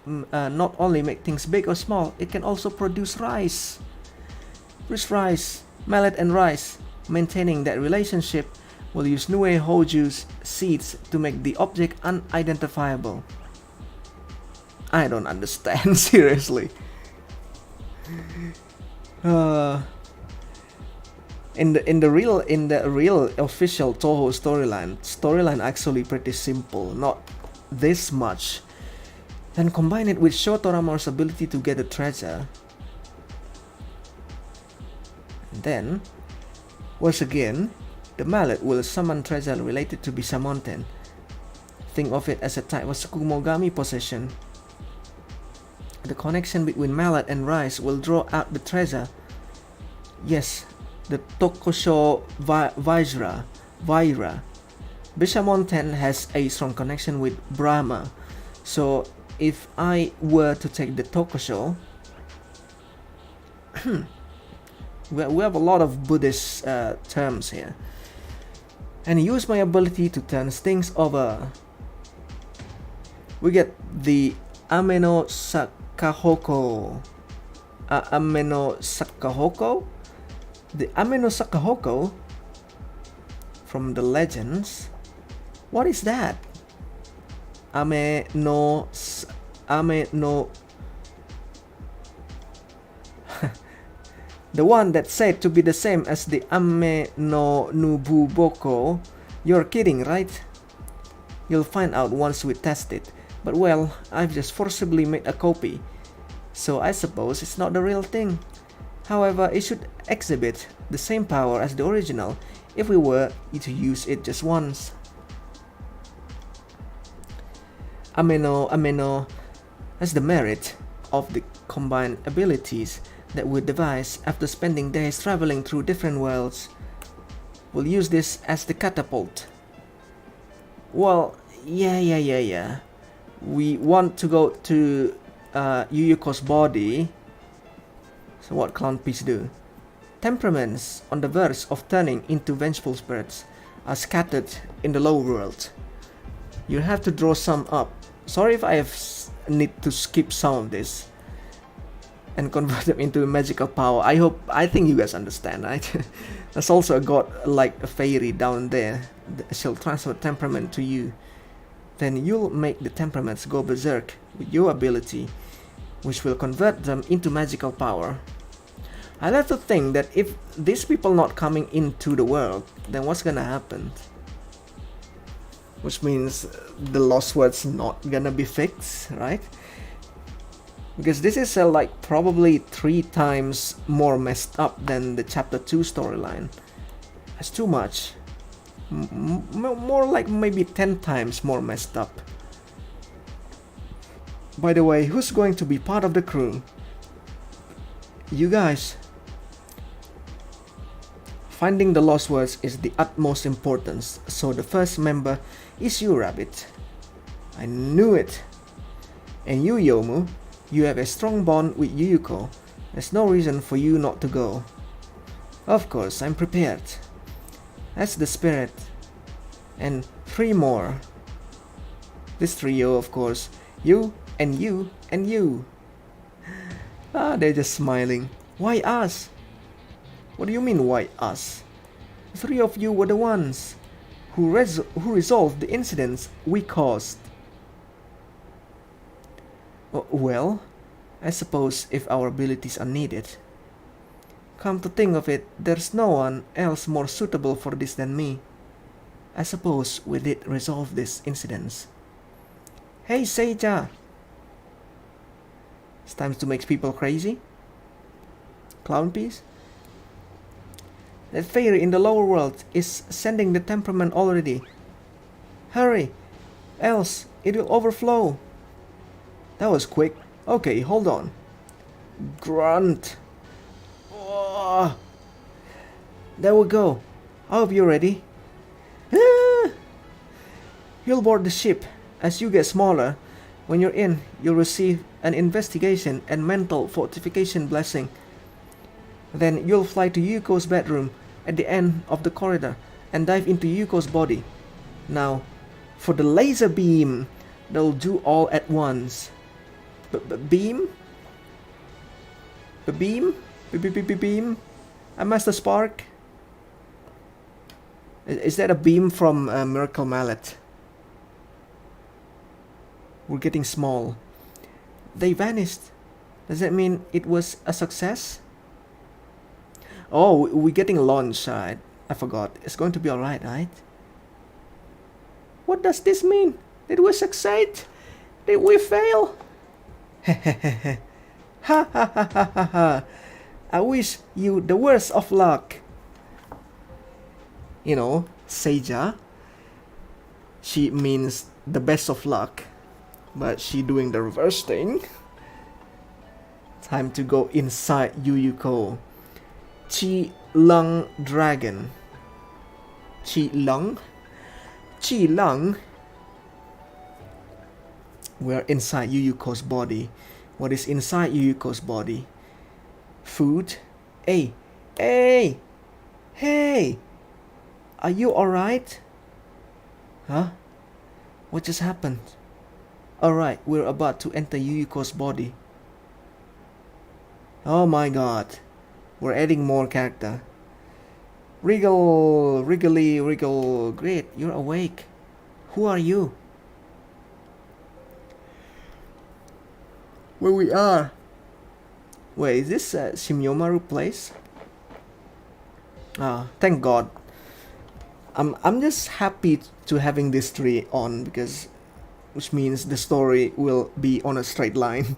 not only make things big or small, it can also produce rice. Produce rice, mallet and rice. Maintaining that relationship, we'll use Nue Hoju's seeds to make the object unidentifiable. I don't understand, seriously. In the real official Touhou storyline actually pretty simple, not this much. Then combine it with Shotoramo's ability to get a treasure. And then, once again, the mallet will summon treasure related to Bishamonten. Think of it as a type of Tsukumogami possession. The connection between mallet and rice will draw out the treasure. Yes, the Tokosho Vaira. Bishamonten has a strong connection with Brahma. So if I were to take the Tokosho, we have a lot of Buddhist terms here, and use my ability to turn things over. We get the Ameno Sakahoko. The Ameno Sakahoko from the legends. What is that? Ameno the one that's said to be the same as the Ame no Nububoko. You're kidding, right? You'll find out once we test it. But well, I've just forcibly made a copy, so I suppose it's not the real thing. However, it should exhibit the same power as the original if we were to use it just once. Ameno has the merit of the combined abilities that we devise after spending days traveling through different worlds. We'll use this as the catapult. Well, yeah. We want to go to Yuyuko's body. So what Clown Peace do? Temperaments on the verge of turning into vengeful spirits are scattered in the low world. You have to draw some up. Sorry if I need to skip some of this and convert them into magical power. I think you guys understand, right? There's also a god like a fairy down there that shall transfer temperament to you. Then you'll make the temperaments go berserk with your ability, which will convert them into magical power. I like to think that if these people not coming into the world, then what's gonna happen? Which means the lost word's not gonna be fixed, right? Because this is like probably 3 times more messed up than the chapter 2 storyline. That's too much. More like maybe 10 times more messed up. By the way, who's going to be part of the crew? You guys. Finding the lost words is the utmost importance, so the first member is you, Rabbit. I knew it. And you, Yomu, you have a strong bond with Yuyuko. There's no reason for you not to go. Of course, I'm prepared. That's the spirit. And 3 more. This trio, of course. You, and you, and you. They're just smiling. Why us? What do you mean, why us? The 3 of you were the ones who resolved the incidents we caused. Well, I suppose if our abilities are needed. Come to think of it, there's no one else more suitable for this than me. I suppose we did resolve these incidents. Hey Seija! It's time to make people crazy. Clown piece. That fairy in the lower world is sending the temperament already. Hurry, else it will overflow. That was quick. Okay, hold on. Grunt. Oh. There we go. I hope you're ready. Ah. You'll board the ship. As you get smaller, when you're in, you'll receive an investigation and mental fortification blessing. Then you'll fly to Yuko's bedroom at the end of the corridor and dive into Yuko's body. Now, for the laser beam, they'll do all at once. Beam? Beam? Beam? I Master Spark? Is that a beam from Miracle Mallet? We're getting small. They vanished. Does that mean it was a success? Oh, we're getting launched, right? I forgot. It's going to be alright, right? What does this mean? Did we succeed? Did we fail? Ha ha ha ha ha ha. I wish you the worst of luck. You know, Seija, she means the best of luck, but she doing the reverse thing. Time to go inside Yuyuko. Chi Lung Dragon. Chi Lung? Chi Lung? We're inside Yuyuko's body. What is inside Yuyuko's body? Food? Hey! Hey! Hey! Are you alright? Huh? What just happened? Alright, we're about to enter Yuyuko's body. Oh my god. We're adding more character. Wriggle, wriggly, wriggle. Great, you're awake. Who are you? Where we are? Wait, is this Shimyomaru place? Ah, thank God. I'm just happy to having this tree on, because which means the story will be on a straight line.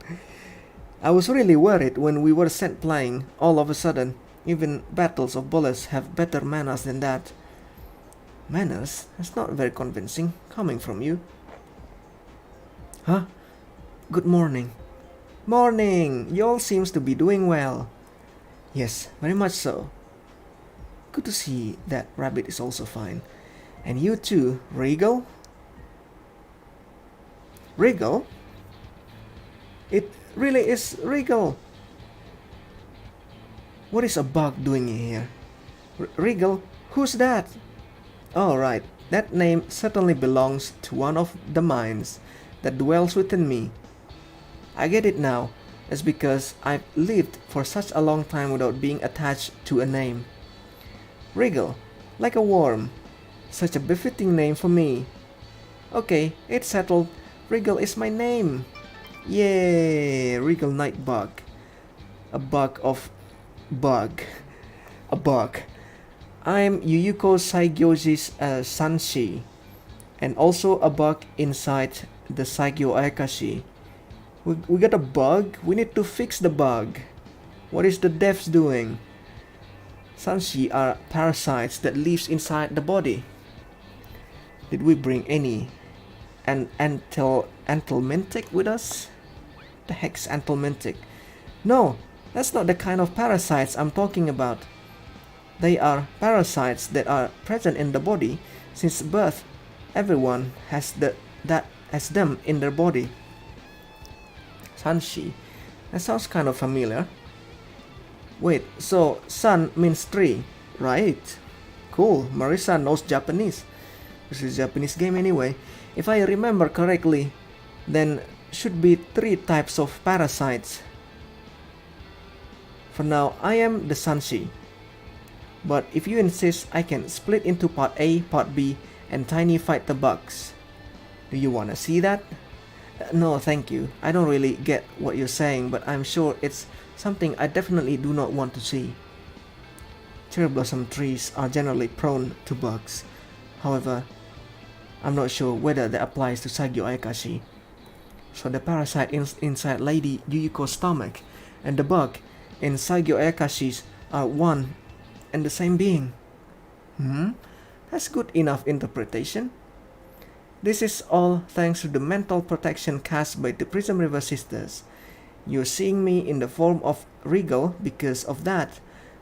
I was really worried when we were sent flying. All of a sudden, even battles of bullets have better manners than that. Manners? That's not very convincing, coming from you. Huh? Good morning. Morning! You all seems to be doing well. Yes, very much so. Good to see that Rabbit is also fine. And you too, Regal? Regal? It really is Regal. What is a bug doing here? Regal? Who's that? Oh right, that name certainly belongs to one of the minds that dwells within me. I get it now. It's because I've lived for such a long time without being attached to a name. Regal, like a worm. Such a befitting name for me. Okay, it's settled. Regal is my name. Yay, Regal Nightbug. A bug of bug. A bug. I'm Yuyuko Saigyoji's Sanshi, and also a bug inside the Saigyo Ayakashi. We got a bug? We need to fix the bug. What is the devs doing? Sanshi are parasites that lives inside the body. Did we bring any anthelmintic with us? The heck's anthelmintic? No, that's not the kind of parasites I'm talking about. They are parasites that are present in the body since birth. Everyone has them in their body. Sanshi. That sounds kind of familiar. Wait, so san means tree, right? Cool, Marisa knows Japanese. This is a Japanese game anyway. If I remember correctly, then should be 3 types of parasites. For now, I am the Sanshi. But if you insist, I can split into part A, part B, and tiny fight the bugs. Do you wanna see that? No, thank you. I don't really get what you're saying, but I'm sure it's something I definitely do not want to see. Cherry blossom trees are generally prone to bugs. However, I'm not sure whether that applies to Saigyo Ayakashi. So the parasite inside Lady Yuyuko's stomach and the bug in Saigyo Ayakashi's are one and the same being. That's good enough interpretation. This is all thanks to the mental protection cast by the Prism River sisters. You're seeing me in the form of Regal because of that.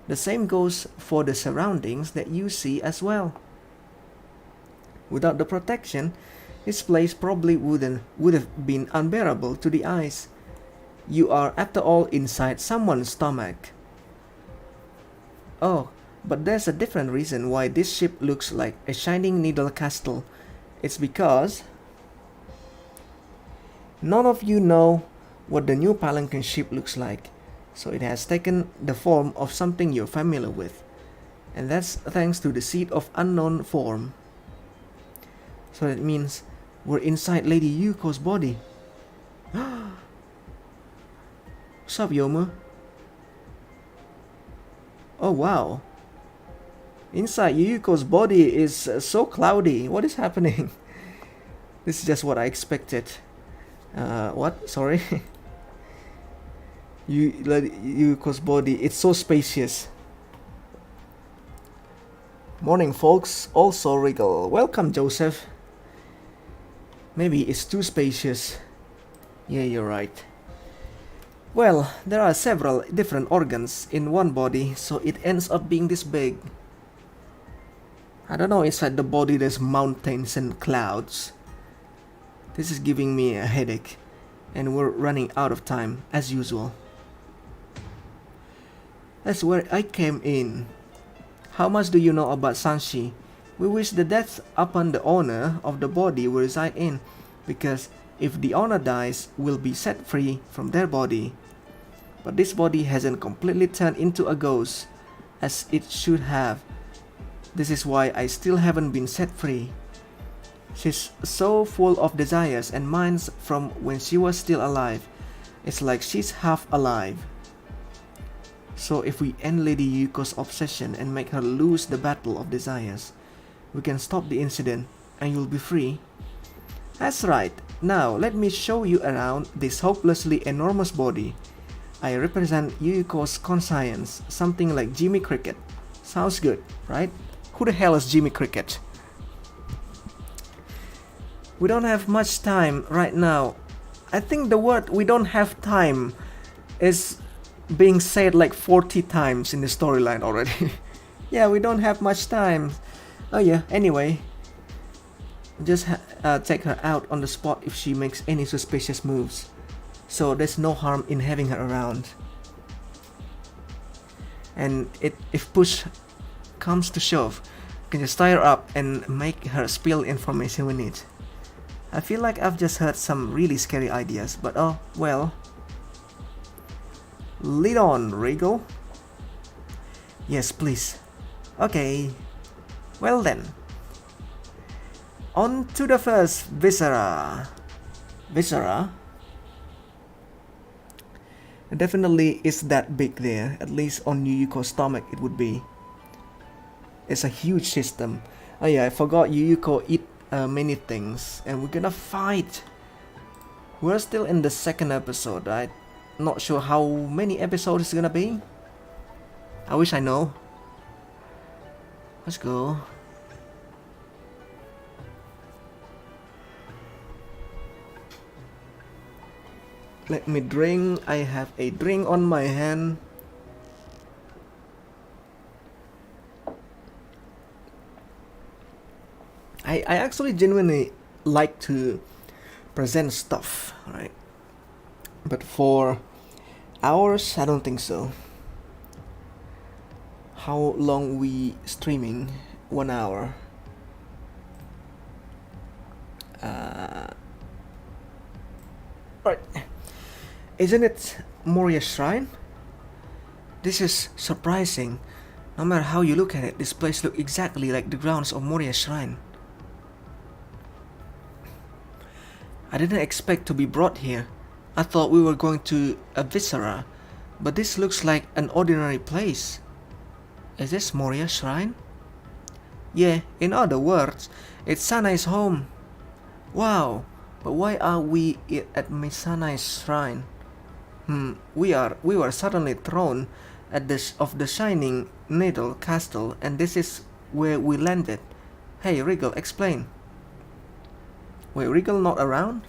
The same goes for the surroundings that you see as well. Without the protection, this place probably would have been unbearable to the eyes. You are, after all, inside someone's stomach. Oh, but there's a different reason why this ship looks like a shining needle castle. It's because none of you know what the new Palanquin ship looks like, so it has taken the form of something you're familiar with, and that's thanks to the seed of unknown form. So that means we're inside Lady Yuko's body. What's up, Yoma? Oh wow. Inside Yuko's body is so cloudy. What is happening? This is just what I expected. What? Sorry. Yuko's body, it's so spacious. Morning, folks. Also Regal. Welcome, Joseph. Maybe it's too spacious. Yeah, you're right. Well, there are several different organs in one body, so it ends up being this big. I don't know, inside the body there's mountains and clouds. This is giving me a headache, and we're running out of time, as usual. That's where I came in. How much do you know about Sanshi? We wish the death upon the owner of the body we reside in, because if the owner dies, we'll be set free from their body. But this body hasn't completely turned into a ghost, as it should have. This is why I still haven't been set free. She's so full of desires and minds from when she was still alive. It's like she's half alive. So if we end Lady Yuko's obsession and make her lose the battle of desires, we can stop the incident and you'll be free. That's right. Now let me show you around this hopelessly enormous body. I represent Yuko's conscience, something like Jimmy Cricket. Sounds good, right? Who the hell is Jimmy Cricket? We don't have much time right now. I think the word "we don't have time" is being said like 40 times in the storyline already. Yeah, we don't have much time. Oh yeah, anyway. Just take her out on the spot if she makes any suspicious moves. So there's no harm in having her around. And if push comes to shove, you can just tie her up and make her spill information we need. I feel like I've just heard some really scary ideas, but oh well. Lead on, Regal. Yes, please. Okay. Well then. On to the first viscera. Viscera? Definitely is that big there. At least on Yuyuko's stomach it would be. It's a huge system. Oh yeah, I forgot Yuyuko eat many things. And we're gonna fight. We're still in the second episode, right? Not sure how many episodes it's gonna be. I wish I know. Let's go. Let me drink. I have a drink on my hand. I actually genuinely like to present stuff, right? But for hours, I don't think so. How long we streaming? 1 hour. Right. Isn't it Moria's shrine? This is surprising. No matter how you look at it, this place looks exactly like the grounds of Moria's shrine. I didn't expect to be brought here. I thought we were going to a viscera, but this looks like an ordinary place. Is this Moria's shrine? Yeah, in other words, it's Sanae's home. Wow, But why are we at Misanai's shrine? We were suddenly thrown at the shining needle castle, and this is where we landed. Hey, Regal, explain. Wait, Regal not around?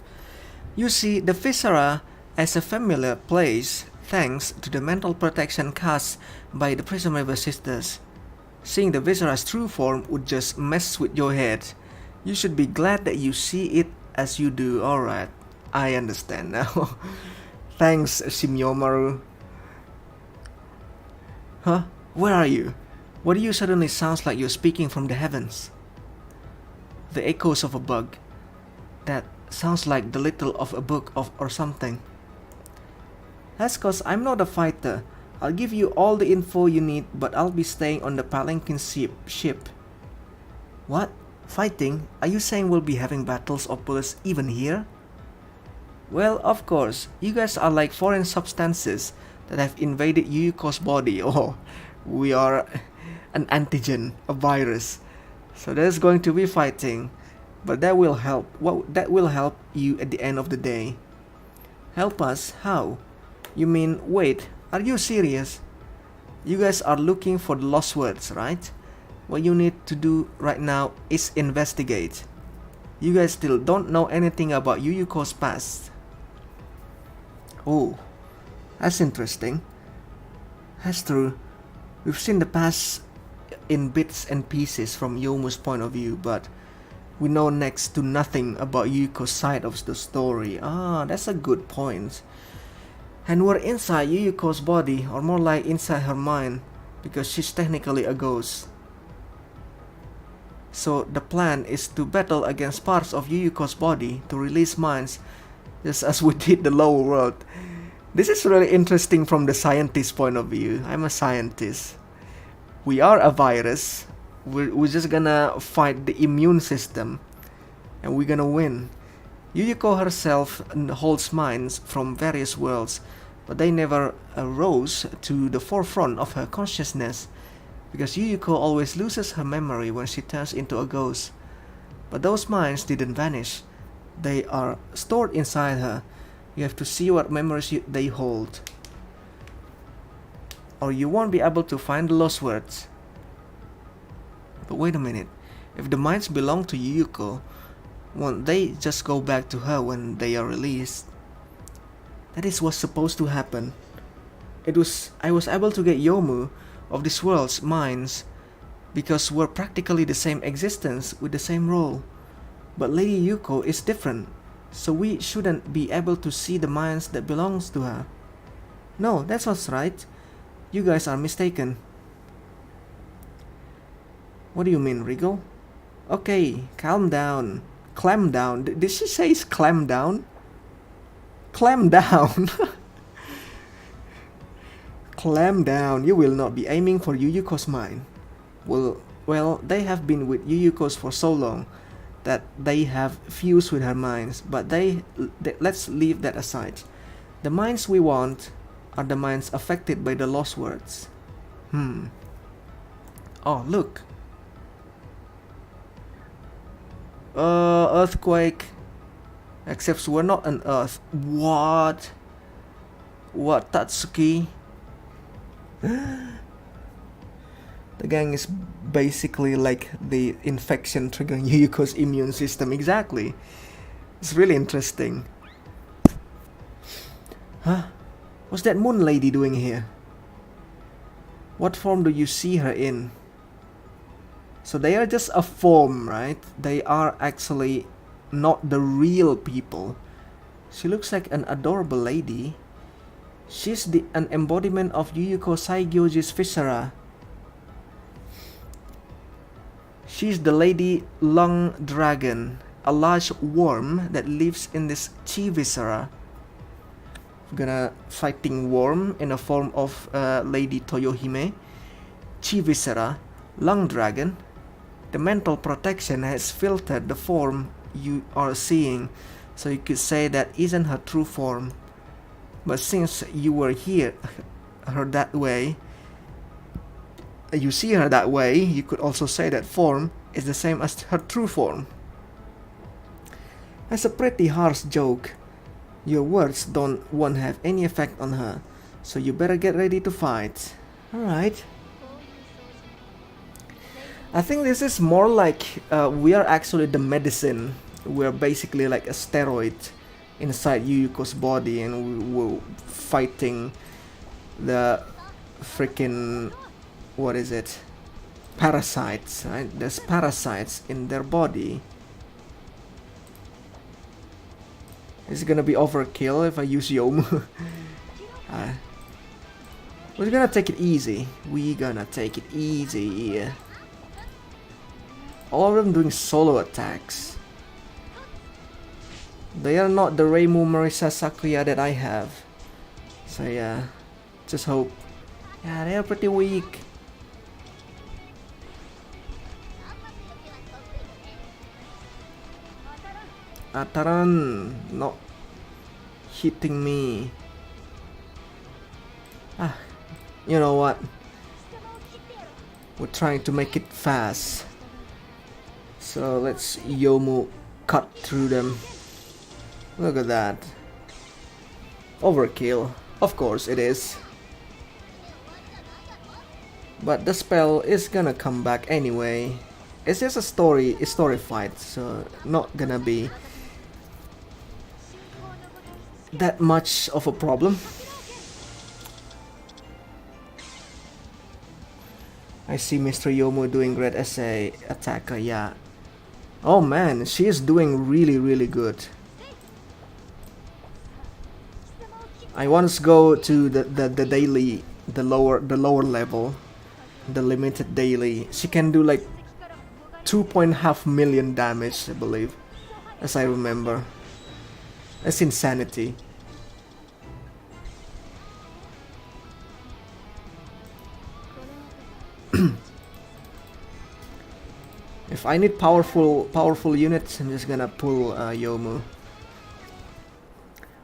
You see, the Viscera as a familiar place thanks to the mental protection cast by the Prism River sisters. Seeing the Viscera's true form would just mess with your head. You should be glad that you see it as you do. Alright, I understand now. Thanks, Shimyomaru. Huh? Where are you? Why do you suddenly sound like you're speaking from the heavens? The echoes of a bug. That sounds like the title of a book or something. That's cause I'm not a fighter. I'll give you all the info you need, but I'll be staying on the Palanquin ship. What? Fighting? Are you saying we'll be having battles or bullets even here? Well, of course. You guys are like foreign substances that have invaded Yuyuko's body. Oh, we are an antigen, a virus. So there's going to be fighting. But that will help. That will help you at the end of the day. Help us? How? You mean, wait, are you serious? You guys are looking for the lost words, right? What you need to do right now is investigate. You guys still don't know anything about Yuyuko's past. Oh, that's interesting. That's true. We've seen the past in bits and pieces from Yomu's point of view, but we know next to nothing about Yuyuko's side of the story. Ah, that's a good point. And we're inside Yuyuko's body, or more like inside her mind, because she's technically a ghost. So the plan is to battle against parts of Yuyuko's body to release minds, just as we did the lower world. This is really interesting from the scientist's point of view. I'm a scientist. We are a virus. We're just gonna fight the immune system, and we're gonna win. Yuyuko herself holds minds from various worlds, but they never rose to the forefront of her consciousness, because Yuyuko always loses her memory when she turns into a ghost. But those minds didn't vanish. They are stored inside her. You have to see what memories they hold, or you won't be able to find the lost words. But wait a minute, if the minds belong to Yuyuko, won't they just go back to her when they are released? That is what's supposed to happen. I was able to get Yomu of this world's minds because we're practically the same existence with the same role. But Lady Yuko is different, so we shouldn't be able to see the minds that belongs to her. No, that's not right. You guys are mistaken. What do you mean, Regal? Okay, calm down. Clam down. Did she say clam down? Clam down. Clam down. You will not be aiming for Yuyuko's mind. Well, they have been with Yuyuko's for so long that they have fused with her minds, but let's leave that aside. The minds we want are the minds affected by the lost words. Oh, look. Earthquake. Except we're not on Earth. What? What, Tatsuki? The gang is basically like the infection triggering Yuyuko's immune system. Exactly. It's really interesting. Huh? What's that moon lady doing here? What form do you see her in? So they are just a form, right? They are actually not the real people. She looks like an adorable lady. She's an embodiment of Yuyuko Saigyoji's viscera. She's the Lady Lung Dragon, a large worm that lives in this chi viscera. We're gonna fighting worm in the form of Lady Toyohime. Chi viscera, Lung Dragon. The mental protection has filtered the form you are seeing, so you could say that isn't her true form. But since you were here, her that way, you see her that way, you could also say that form is the same as her true form. That's a pretty harsh joke. Your words won't have any effect on her, so you better get ready to fight. Alright. I think this is more like we are actually the medicine. We're basically like a steroid inside Yuyuko's body, and we're fighting the freaking, what is it? Parasites, right? There's parasites in their body. Is it gonna be overkill if I use Yomu? We're gonna take it easy. All of them doing solo attacks. They are not the Reimu Marisa Sakuya that I have. So yeah, just hope. Yeah, they are pretty weak. Ataran, not hitting me. You know what? We're trying to make it fast. So let's Yomu cut through them. Look at that. Overkill. Of course it is. But the spell is gonna come back anyway. It's just a story fight, so not gonna be that much of a problem. I see Mr. Yomu doing great as a attacker, yeah. Oh man, she is doing really good. I once go to the daily, the lower level, the limited daily. She can do like 2.5 million damage, I believe, as I remember. That's insanity. If I need powerful units, I'm just gonna pull Yomu.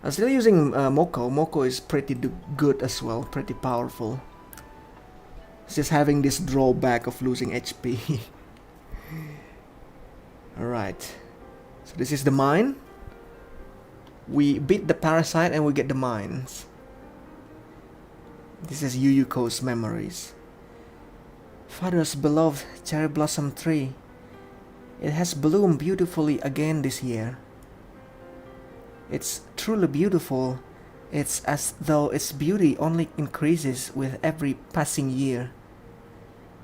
I'm still using Moko. Moko is pretty good as well, pretty powerful. It's just having this drawback of losing HP. Alright, so this is the mine. We beat the parasite and we get the mines. This is Yuyuko's memories. Father's beloved cherry blossom tree. It has bloomed beautifully again this year. It's truly beautiful. It's as though its beauty only increases with every passing year.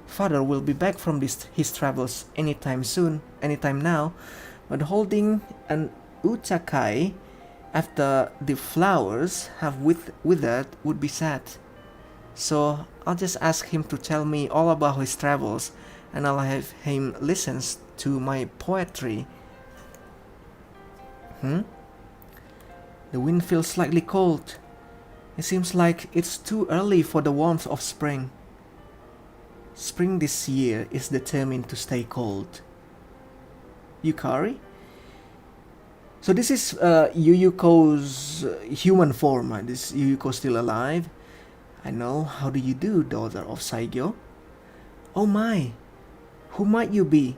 Father will be back from his travels anytime soon, anytime now, but holding an uchakai after the flowers have withered would be sad. So I'll just ask him to tell me all about his travels, and I'll have him listen to my poetry. The wind feels slightly cold. It seems like it's too early for the warmth of spring. Spring this year is determined to stay cold. Yukari? So this is Yuyuko's human form. Is Yuyuko still alive? I know. How do you do, daughter of Saigyo? Oh my! Who might you be?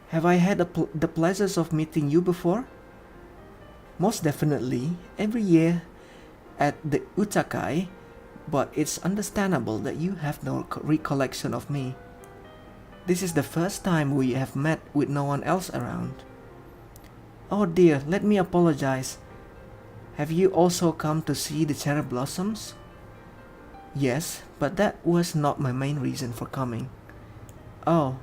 Have I had the pleasures of meeting you before? Most definitely, every year at the Utakai, but it's understandable that you have no recollection of me. This is the first time we have met with no one else around. Oh dear, let me apologize. Have you also come to see the cherry blossoms? Yes, but that was not my main reason for coming. Oh,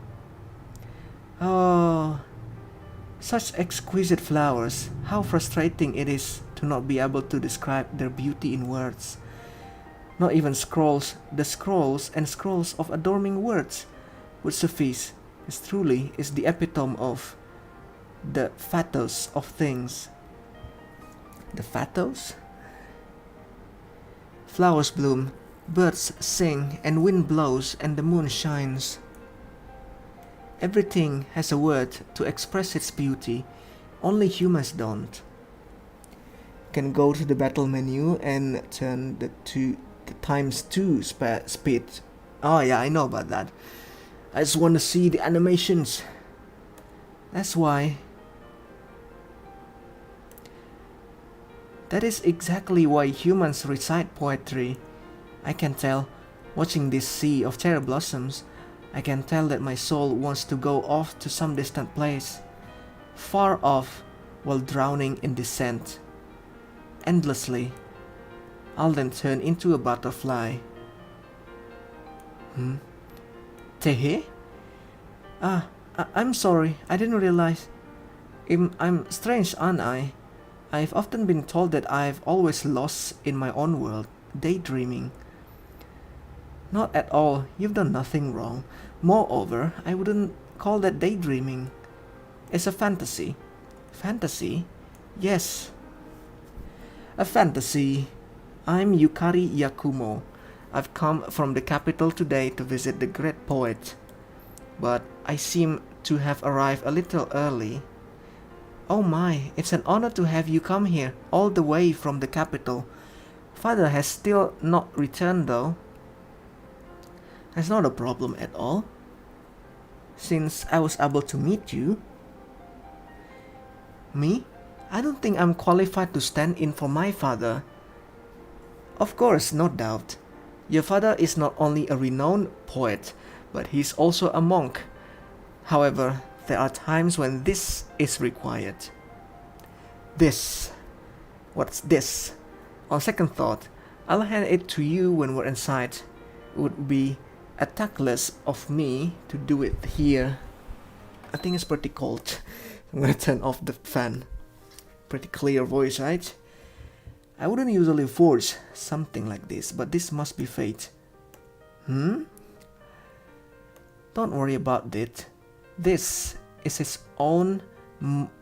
such exquisite flowers. How frustrating it is to not be able to describe their beauty in words. Not even the scrolls and scrolls of adorning words would suffice. It truly is the epitome of the pathos of things. The pathos? Flowers bloom, birds sing, and wind blows, and the moon shines. Everything has a word to express its beauty, only humans don't. Can go to the battle menu and turn the ×2 speed. Oh yeah, I know about that. I just want to see the animations. That's why. That is exactly why humans recite poetry. I can tell, watching this sea of cherry blossoms, I can tell that my soul wants to go off to some distant place, far off while drowning in dissent. Endlessly, I'll then turn into a butterfly. Tehe? I'm sorry, I didn't realize. I'm strange, aren't I? I've often been told that I've always lost in my own world, daydreaming. Not at all, you've done nothing wrong. Moreover, I wouldn't call that daydreaming. It's a fantasy. Fantasy? Yes. A fantasy. I'm Yukari Yakumo. I've come from the capital today to visit the great poet. But I seem to have arrived a little early. Oh my, it's an honor to have you come here, all the way from the capital. Father has still not returned though. That's not a problem at all, since I was able to meet you. Me? I don't think I'm qualified to stand in for my father. Of course, no doubt. Your father is not only a renowned poet, but he's also a monk. However, there are times when this is required. This. What's this? On second thought, I'll hand it to you when we're inside. It would be a tactless of me to do it here. I think it's pretty cold. I'm gonna turn off the fan. Pretty clear voice, right? I wouldn't usually forge something like this, but this must be fate. Don't worry about it. This is his own,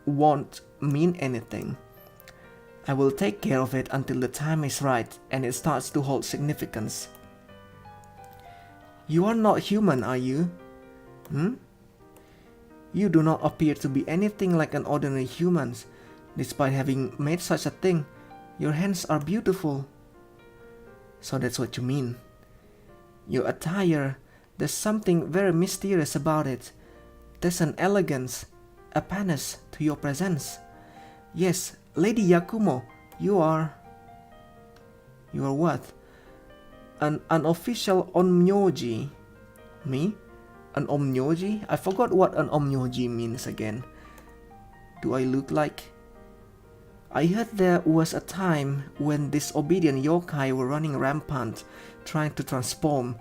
won't mean anything. I will take care of it until the time is right and it starts to hold significance. You are not human, are you? You do not appear to be anything like an ordinary human. Despite having made such a thing, your hands are beautiful. So that's what you mean. Your attire, there's something very mysterious about it. There's an elegance, a panache to your presence. Yes, Lady Yakumo, you are what? An unofficial onmyoji. Me? An onmyoji? I forgot what an onmyoji means again. Do I look like? I heard there was a time when disobedient yokai were running rampant, trying to transform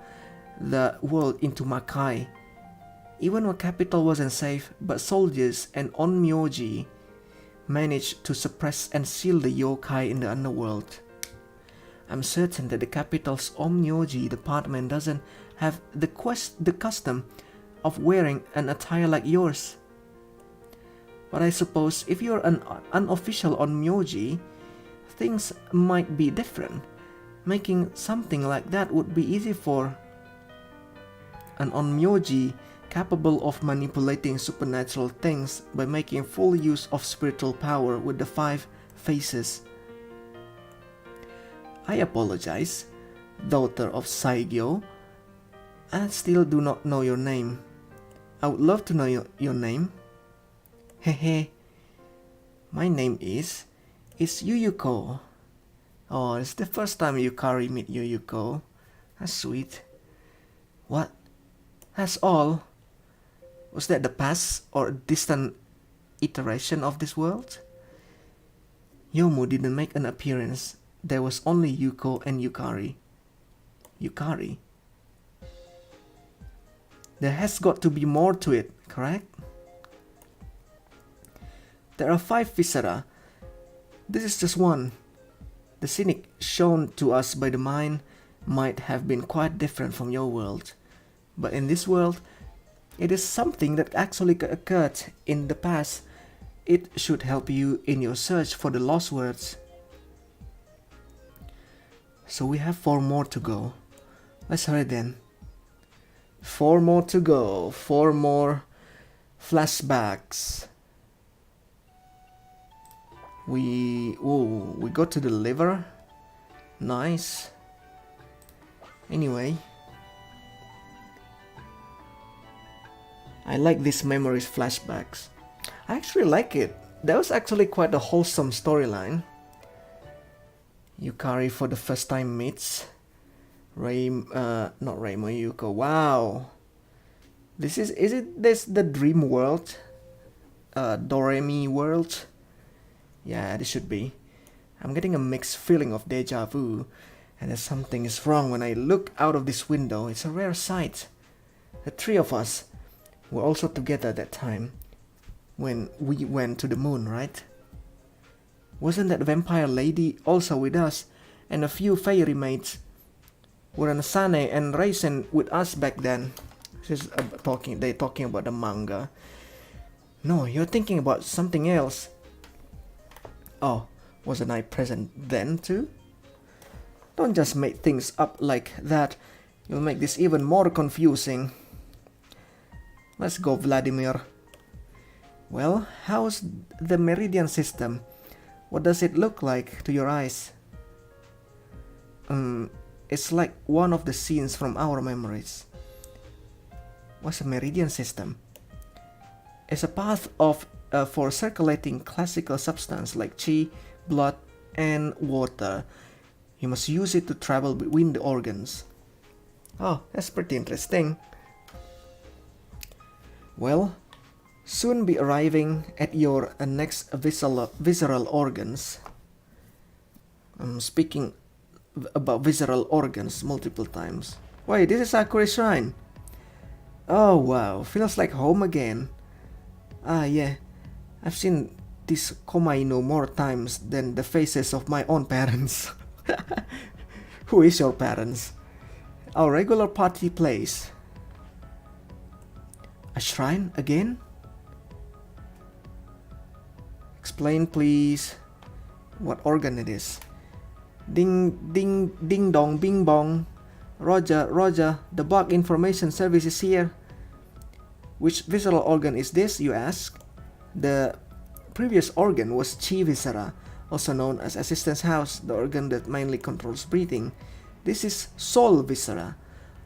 the world into Makai. Even when capital wasn't safe, but soldiers and onmyoji managed to suppress and seal the yokai in the underworld. I'm certain that the capital's onmyoji department doesn't have the custom of wearing an attire like yours. But I suppose if you're an unofficial onmyoji, things might be different. Making something like that would be easy for an onmyoji capable of manipulating supernatural things by making full use of spiritual power with the 5 faces. I apologize, daughter of Saigyo. I still do not know your name. I would love to know your name. Hehe. My name is Yuyuko. Oh, it's the first time Yukari meet Yuyuko. That's sweet. What? That's all? Was that the past or a distant iteration of this world? Yomu didn't make an appearance. There was only Yuko and Yukari. Yukari? There has got to be more to it, correct? There are 5 viscera. This is just one. The scenic shown to us by the mind might have been quite different from your world. But in this world, it is something that actually occurred in the past. It should help you in your search for the lost words. So we have 4 more to go. Let's hurry then. 4 more to go. 4 more flashbacks. We got to the liver. Nice. Anyway, I like these memories flashbacks. I actually like it. That was actually quite a wholesome storyline. Yukari for the first time meets not Rei Yuko. Wow, is it this the dream world? Doremi world? Yeah, this should be. I'm getting a mixed feeling of deja vu, and that something is wrong when I look out of this window. It's a rare sight. The three of us were also together that time when we went to the moon, right? Wasn't that vampire lady also with us? And a few fairy maids. Weren't Sane and Reisen with us back then? They're talking about the manga. No, you're thinking about something else. Oh, wasn't I present then too? Don't just make things up like that. You'll make this even more confusing. Let's go, Vladimir. Well, how's the meridian system? What does it look like to your eyes? It's like one of the scenes from our memories. What's a meridian system? It's a path for circulating classical substance like chi, blood, and water. You must use it to travel between the organs. Oh, that's pretty interesting. Well, soon be arriving at your next visceral organs. I'm speaking about visceral organs multiple times. Wait, this is Sakura Shrine. Oh wow, feels like home again. Ah yeah, I've seen this Komainu more times than the faces of my own parents. Who is your parents? Our regular party place. A shrine again? Explain please what organ it is. Ding ding ding dong bing bong. Roger, the bug information service is here. Which visceral organ is this, you ask? The previous organ was chi viscera, also known as assistance house, the organ that mainly controls breathing. This is soul viscera,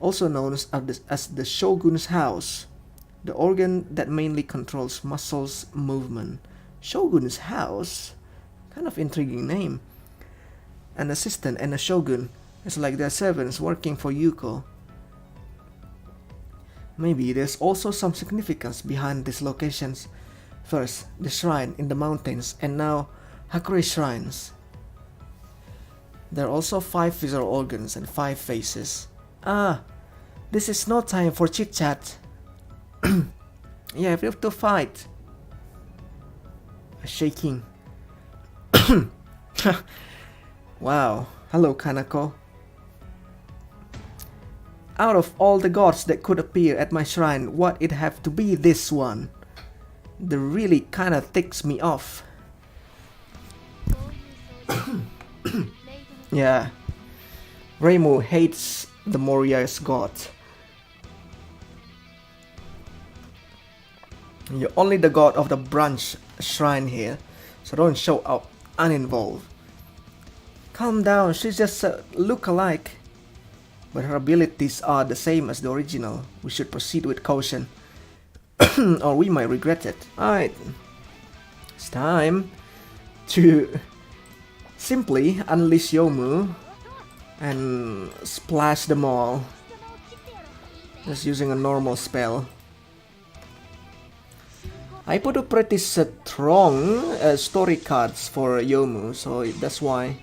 also known as the shogun's house, the organ that mainly controls muscles movement. Shogun's house? Kind of intriguing name. An assistant and a shogun. It's like their servants working for Yuko. Maybe there's also some significance behind these locations. First, the shrine in the mountains, and now Hakure shrines. There are also 5 visceral organs and 5 faces. Ah, this is no time for chit chat. Yeah, we have to fight. Shaking. Wow, hello Kanako. Out of all the gods that could appear at my shrine, why'd it have to be this one? That really kinda ticks me off. Yeah, Reimu hates the Moria's god. You're only the god of the branch shrine here, so don't show up uninvolved. Calm down, she's just a look-alike. But her abilities are the same as the original. We should proceed with caution. Or we might regret it. Alright. It's time to simply unleash Yomu and splash them all. Just using a normal spell. I put a pretty strong story cards for Yomu, so that's why.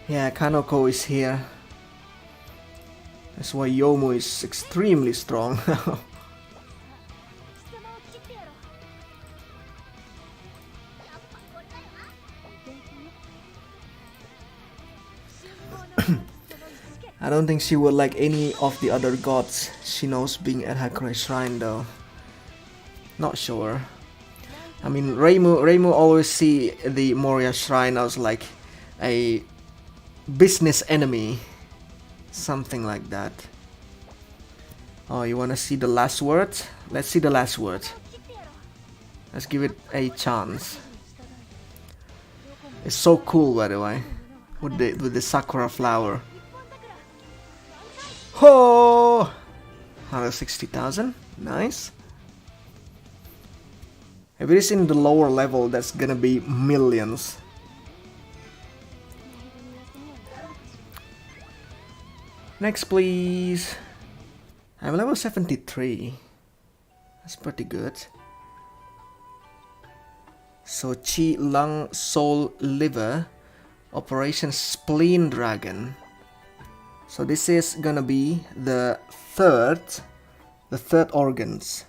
Yeah, Kanoko is here. That's why Yomu is extremely strong. I don't think she would like any of the other gods she knows being at Hakure Shrine though. Not sure. I mean, Reimu always see the Moria Shrine as like a business enemy. Something like that. Oh, you wanna see the last word? Let's see the last word. Let's give it a chance. It's so cool, by the way, with the sakura flower. Oh, 160,000. Nice. If it is in the lower level, that's gonna be millions. Next, please. I'm level 73. That's pretty good. So, Chi, Lung, Soul, Liver. Operation Spleen Dragon. So this is gonna be the third organs.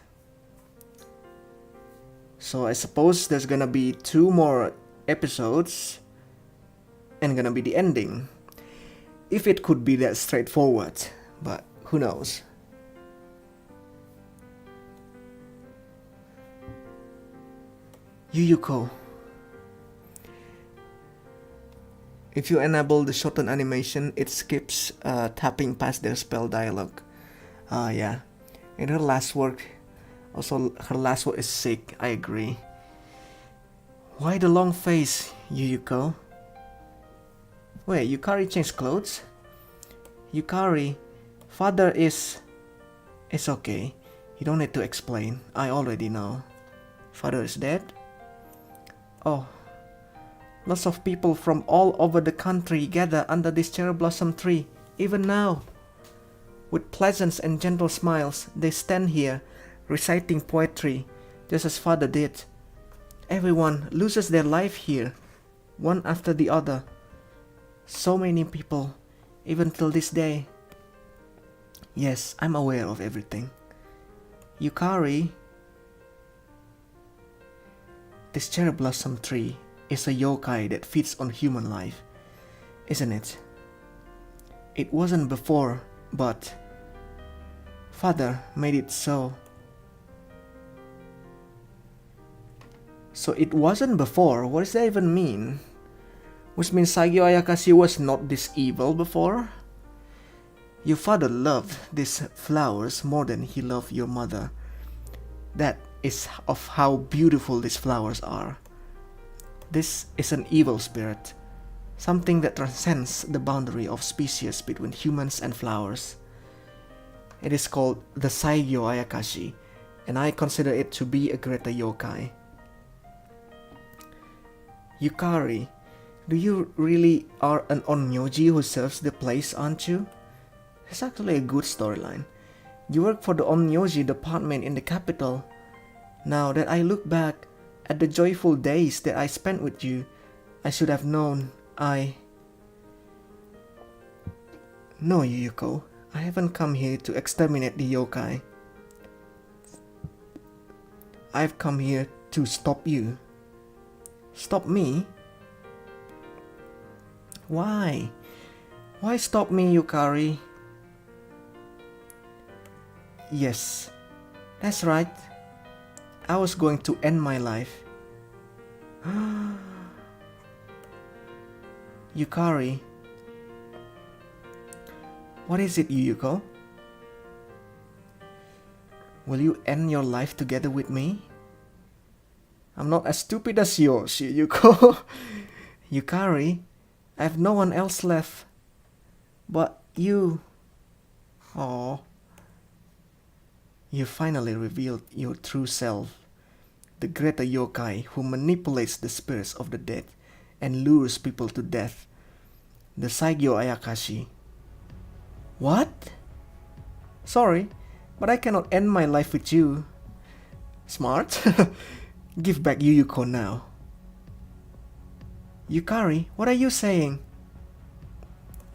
So I suppose there's gonna be 2 more episodes and gonna be the ending. If it could be that straightforward, but who knows. Yuyuko. If you enable the shorten animation, it skips tapping past their spell dialogue. Yeah. In her last work, also her last work is sick, I agree. Why the long face, Yuyuko? Wait, Yukari changed clothes? Yukari, father is... It's okay. You don't need to explain. I already know. Father is dead? Oh. Lots of people from all over the country gather under this cherry blossom tree, even now. With pleasant and gentle smiles, they stand here, reciting poetry, just as father did. Everyone loses their life here, one after the other. So many people, even till this day. Yes, I'm aware of everything. Yukari, this cherry blossom tree is a yokai that feeds on human life, isn't it? It wasn't before, but father made it so. So it wasn't before, what does that even mean? Which means Saigyo Ayakashi was not this evil before? Your father loved these flowers more than he loved your mother. That is of how beautiful these flowers are. This is an evil spirit, something that transcends the boundary of species between humans and flowers. It is called the Saigyo Ayakashi, and I consider it to be a greater yokai. Yukari, do you really are an onmyoji who serves the place, aren't you? It's actually a good storyline. You work for the onmyoji department in the capital. Now that I look back at the joyful days that I spent with you, I should have known. No, Yuyuko, I haven't come here to exterminate the yokai. I've come here to stop you. Stop me? Why? Why stop me, Yukari? Yes, that's right. I was going to end my life. Yukari. What is it, Yuyuko? Will you end your life together with me? I'm not as stupid as yours, Yuyuko. Yukari, I have no one else left. But you... Oh. You finally revealed your true self. The greater yokai who manipulates the spirits of the dead and lures people to death. The Saigyo Ayakashi. What? Sorry, but I cannot end my life with you. Smart. Give back Yuyuko now. Yukari, what are you saying?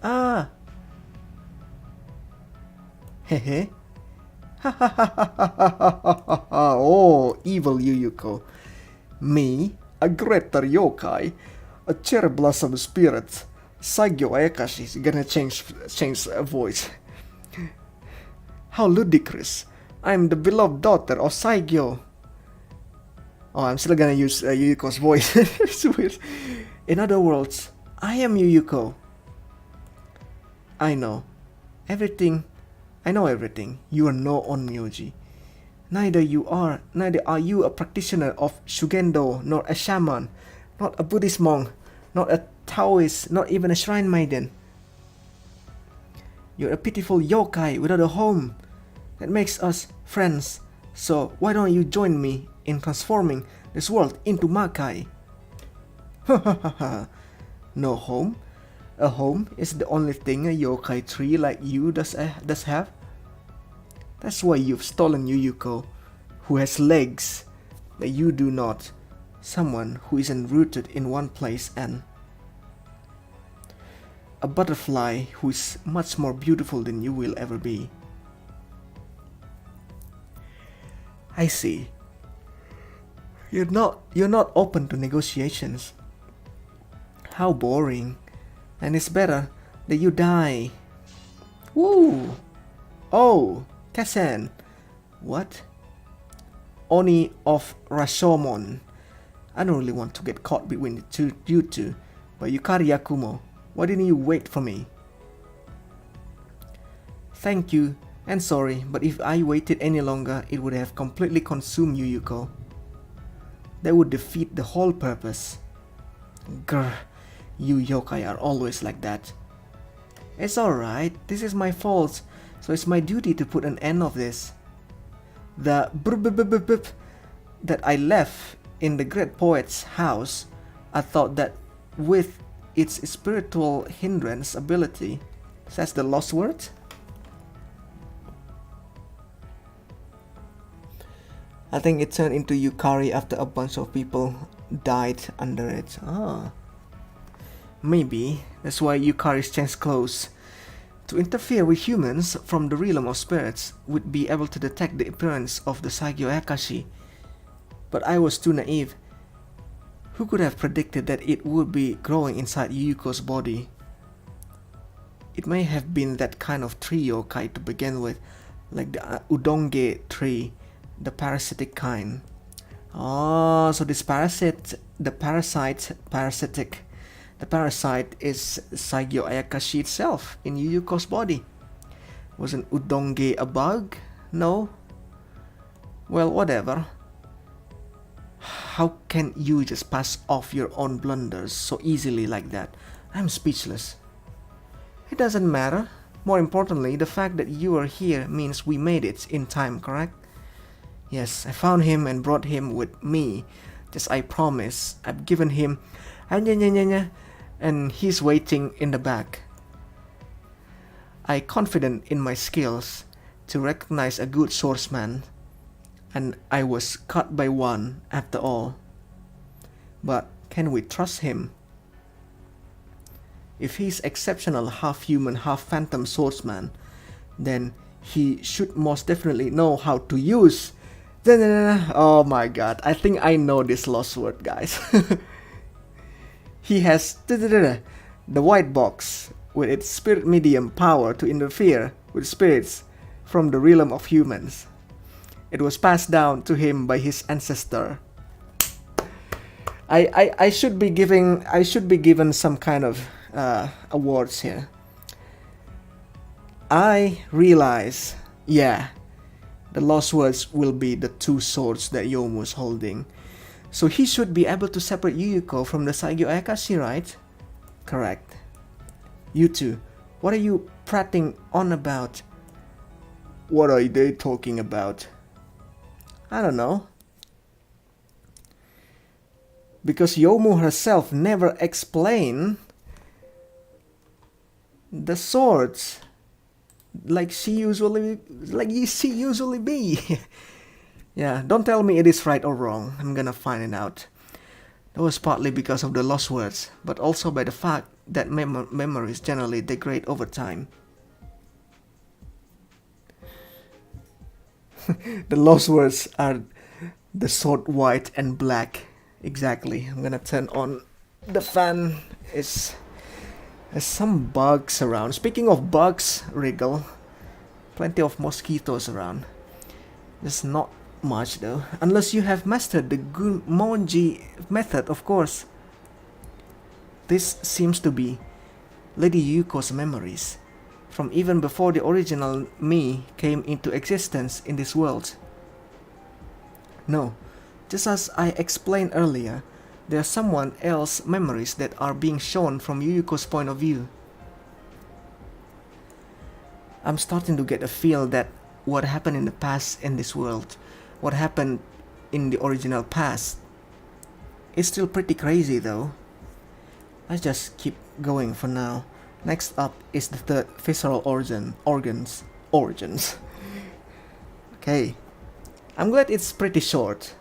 Ah. Hehe. Oh, evil Yuyuko. Me, a greater yokai, a cherry blossom spirit. Saigyo Ayakashi is gonna change voice. How ludicrous. I'm the beloved daughter of Saigyo. Oh, I'm still gonna use Yuyuko's voice. It's weird. In other words, I am Yuyuko. I know everything. You are no onmyoji. Neither are you a practitioner of Shugendo, nor a shaman, not a Buddhist monk, not a Taoist, not even a shrine maiden. You're a pitiful yokai without a home. That makes us friends. So why don't you join me in transforming this world into Makai? No home? A home is the only thing a yokai tree like you does have? That's why you've stolen Yuyuko, who has legs that you do not. Someone who isn't rooted in one place, and a butterfly who is much more beautiful than you will ever be. I see. You're not open to negotiations. How boring. And it's better that you die. Woo! Oh, Kasen. What? Oni of Rashomon. I don't really want to get caught between you two, but Yukari Yakumo, why didn't you wait for me? Thank you, and sorry, but if I waited any longer, it would have completely consumed Yuyuko. That would defeat the whole purpose. Grr, you yokai are always like that. It's alright, this is my fault, so it's my duty to put an end of this. The brr that I left in the great poet's house, I thought that with its spiritual hindrance ability, says the lost word? I think it turned into Yukari after a bunch of people died under it. Ah. Maybe that's why Yukari's changed clothes. To interfere with humans from the realm of spirits would be able to detect the appearance of the Saigyo Akashi. But I was too naive. Who could have predicted that it would be growing inside Yuyuko's body? It may have been that kind of tree yokai to begin with, like the Udonge tree, the parasitic kind. Oh, so this parasite is Saigyo Ayakashi itself in Yuyuko's body. Wasn't Udonge a bug? No? Well, whatever. How can you just pass off your own blunders so easily like that? I'm speechless. It doesn't matter. More importantly, the fact that you are here means we made it in time, correct? Yes, I found him and brought him with me. Just I promise. I've given him and he's waiting in the back. I'm confident in my skills to recognize a good swordsman, and I was caught by one after all. But can we trust him? If he's exceptional half-human, half-phantom swordsman, then he should most definitely know how to use... Oh my god, I think I know this lost word, guys. He has the white box with its spirit medium power to interfere with spirits from the realm of humans. It was passed down to him by his ancestor. I should be given some kind of awards here. I realize, yeah, the lost words will be the two swords that Yomu's holding. So he should be able to separate Yuyuko from the Saigyo Ayakashi, right? Correct. You two, what are you prating on about? What are they talking about? I don't know. Because Yomu herself never explained the swords like she usually be. Yeah, don't tell me it is right or wrong. I'm gonna find it out. That was partly because of the lost words, but also by the fact that memories generally degrade over time. The lost words are the sword white and black. Exactly. I'm gonna turn on the fan. There's some bugs around. Speaking of bugs, Wriggle, plenty of mosquitoes around. There's not much though, unless you have mastered the Gunmonji method, of course. This seems to be Lady Yuko's memories, from even before the original me came into existence in this world. No, just as I explained earlier, there are someone else's memories that are being shown from Yuyuko's point of view. I'm starting to get a feel that what happened in the past in this world, what happened in the original past, it's still pretty crazy though. Let's just keep going for now. Next up is the third visceral organs. Okay, I'm glad it's pretty short.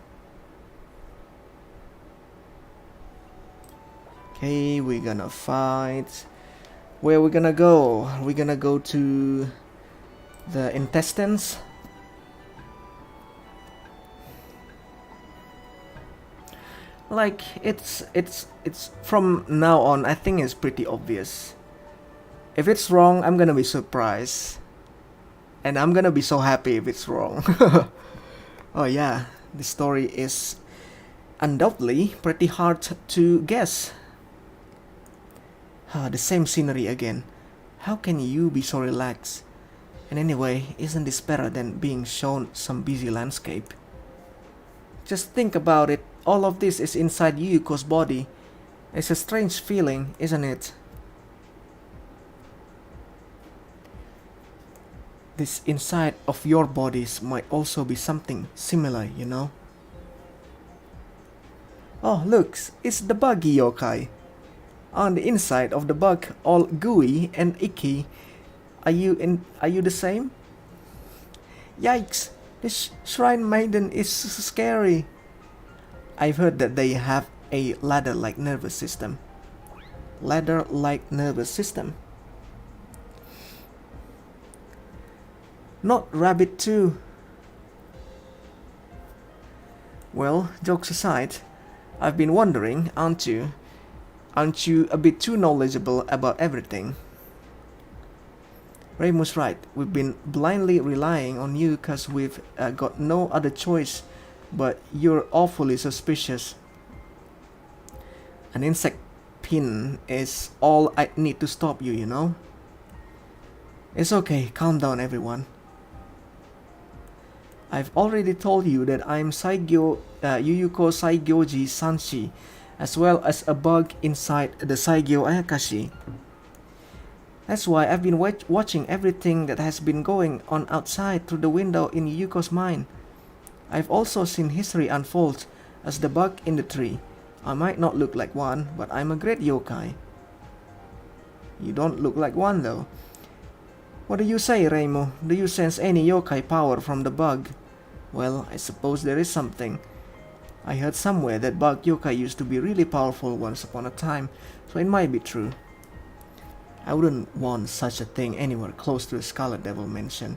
Okay, we're gonna fight. Where we gonna go? We're gonna go to the intestines. Like it's from now on, I think it's pretty obvious. If it's wrong, I'm gonna be surprised. And I'm gonna be so happy if it's wrong. Oh yeah, the story is undoubtedly pretty hard to guess. The same scenery again. How can you be so relaxed? And anyway, isn't this better than being shown some busy landscape? Just think about it. All of this is inside Yuyuko's body. It's a strange feeling, isn't it? This inside of your bodies might also be something similar, you know? Oh, look, it's the buggy yokai. On the inside of the bug, all gooey and icky. Are you the same? Yikes! This shrine maiden is scary. I've heard that they have a ladder-like nervous system. Ladder-like nervous system. Not rabbit too. Well, jokes aside, I've been wondering, aren't you? Aren't you a bit too knowledgeable about everything? Reimu's right. We've been blindly relying on you because we've got no other choice, but you're awfully suspicious. An insect pin is all I need to stop you, you know? It's okay, calm down everyone. I've already told you that I'm Yuyuko Saigyoji Sanshi, as well as a bug inside the Saigyo Ayakashi. That's why I've been watching everything that has been going on outside through the window in Yuyuko's mind. I've also seen history unfold as the bug in the tree. I might not look like one, but I'm a great yokai. You don't look like one though. What do you say, Reimu? Do you sense any yokai power from the bug? Well, I suppose there is something. I heard somewhere that bug yokai used to be really powerful once upon a time, so it might be true. I wouldn't want such a thing anywhere close to the Scarlet Devil mansion.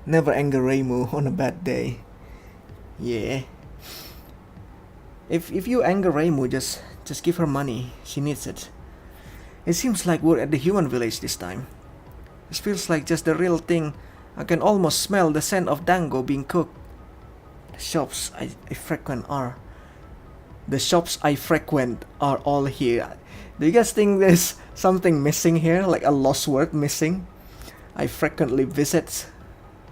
Never anger Reimu on a bad day. Yeah. If you anger Reimu, just give her money. She needs it. It seems like we're at the human village this time. This feels like just the real thing. I can almost smell the scent of dango being cooked. The shops I frequent are all here. Do you guys think there's something missing here, like a lost word missing? I frequently visit,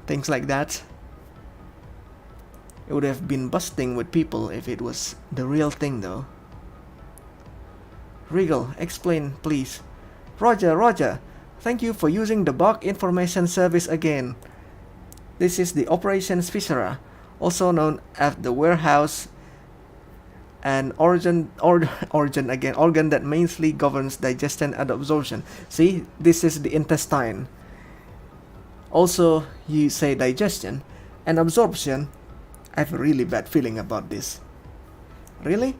things like that. It would have been busting with people if it was the real thing though. Regal, explain please. Roger, thank you for using the bug information service again. This is the Operations Viscera, also known as the warehouse, an organ that mainly governs digestion and absorption. See, this is the intestine. Also, you say digestion and absorption. I have a really bad feeling about this. Really?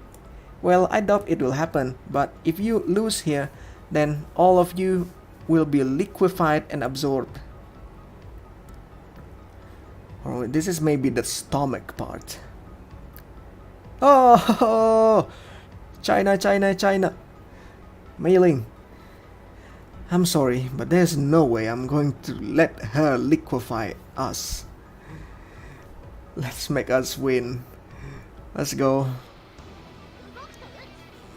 Well, I doubt it will happen, but if you lose here, then all of you will be liquefied and absorbed. Or this is maybe the stomach part. Oh, China. Mailing. I'm sorry, but there's no way I'm going to let her liquefy us. Let's make us win. Let's go.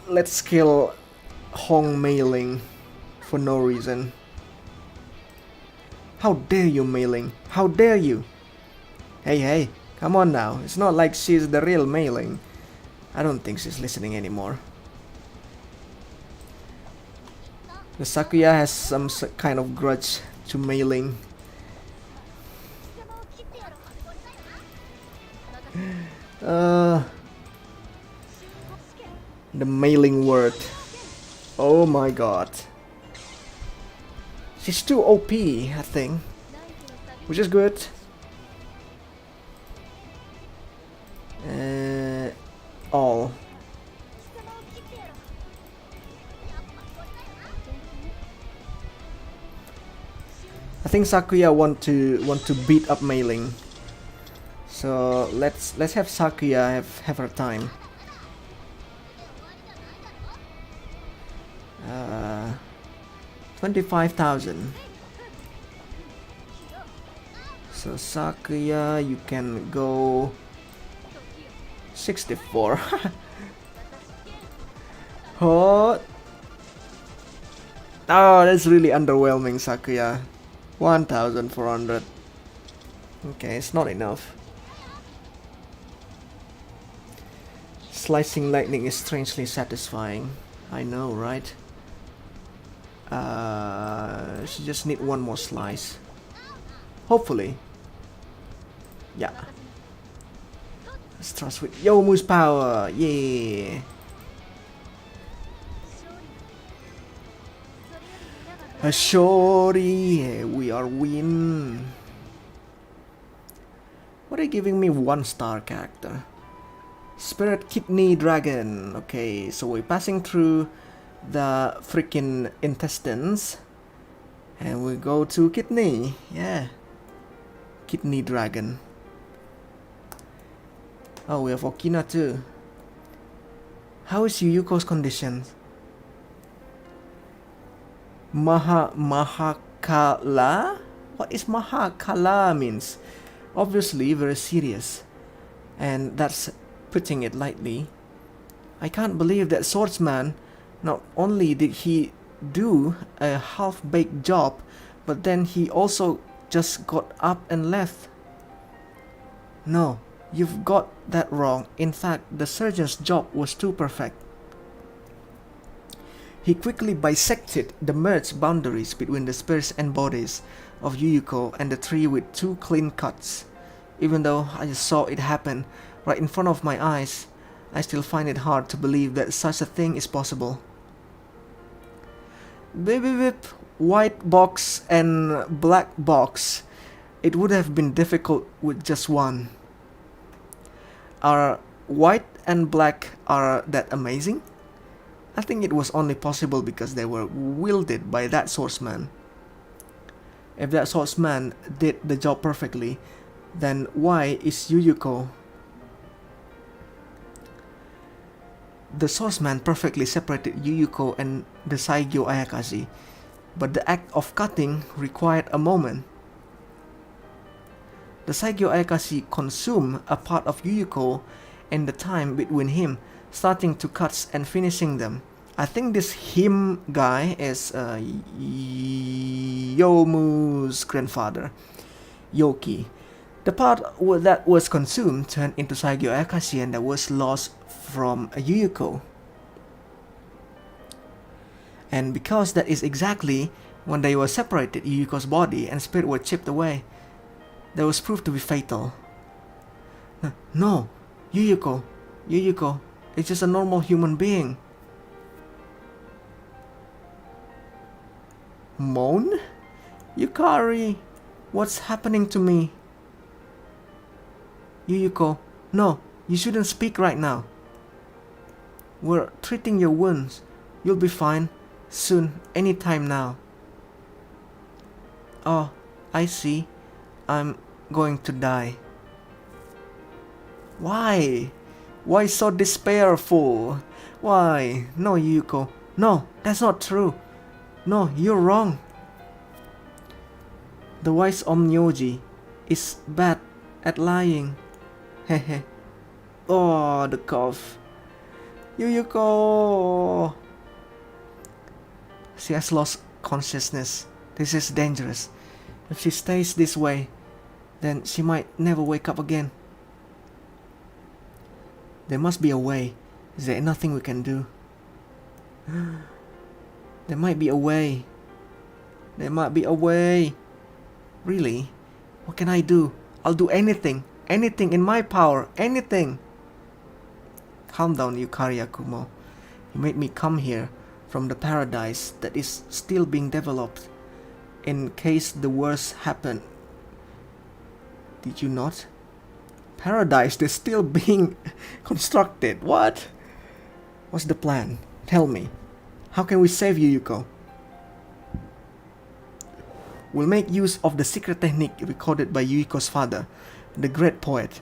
Let's kill Hong Mailing for no reason. How dare you, Mailing? How dare you? Hey, come on now. It's not like she's the real Mailing. I don't think she's listening anymore. The Sakuya has some kind of grudge to Mailing. Uh, the mailing word. Oh my god. She's too OP, I think. Which is good. All. I think Sakuya want to beat up mailing. So let's have Sakuya have her time. 25,000. So Sakuya, you can go 64. Oh, that's really underwhelming, Sakuya. 1,400. Okay, it's not enough. Slicing lightning is strangely satisfying. I know, right? She just need one more slice. Hopefully. Yeah. Let's trust with Yomu's power. Yeah. A shorty, we are win. What are you giving me 1-star character? Spirit Kidney Dragon. Okay, so we're passing through the freaking intestines and we go to kidney. Yeah, Kidney Dragon. Oh, we have Okina too. How is Yuyuko's condition? Mahakala? What is Mahakala means? Obviously very serious, and that's putting it lightly. I can't believe that swordsman, not only did he do a half-baked job, but then he also just got up and left. No, you've got that wrong. In fact, the surgeon's job was too perfect. He quickly bisected the merged boundaries between the spirits and bodies of Yuyuko and the tree with 2 clean cuts. Even though I just saw it happen right in front of my eyes, I still find it hard to believe that such a thing is possible. Beep beep beep, white box and black box. It would have been difficult with just one. Are white and black are that amazing? I think it was only possible because they were wielded by that swordsman. If that swordsman did the job perfectly, then why is Yuyuko? The swordsman perfectly separated Yuyuko and the Saigyo Ayakashi, but the act of cutting required a moment. The Saigyo Ayakashi consumed a part of Yuyuko and the time between him starting to cut and finishing them. I think this him guy is Yomu's grandfather, Yoki. The part that was consumed turned into Saigyo Ayakashi and that was lost from Yuyuko. And because that is exactly when they were separated, Yuyuko's body and spirit were chipped away. That was proved to be fatal. No, Yuyuko is just a normal human being. Moan? Yukari, what's happening to me? Yuyuko, no, you shouldn't speak right now. We're treating your wounds. You'll be fine. Soon, anytime now. Oh, I see. I'm going to die. Why? Why so despairful? Why? No, Yuyuko. No, that's not true. No, you're wrong. The wise Omnyoji is bad at lying. Hehe. Oh, the cough. Yuyuko! She has lost consciousness. This is dangerous. If she stays this way, then she might never wake up again. There must be a way. Is there nothing we can do? There might be a way. There might be a way. Really? What can I do? I'll do anything. Anything in my power, anything. Calm down, Yukari Akumo. You made me come here from the paradise that is still being developed in case the worst happened. Did you not? Paradise is still being constructed. What? What's the plan? Tell me. How can we save you, Yuko? We'll make use of the secret technique recorded by Yuiko's father, the great poet.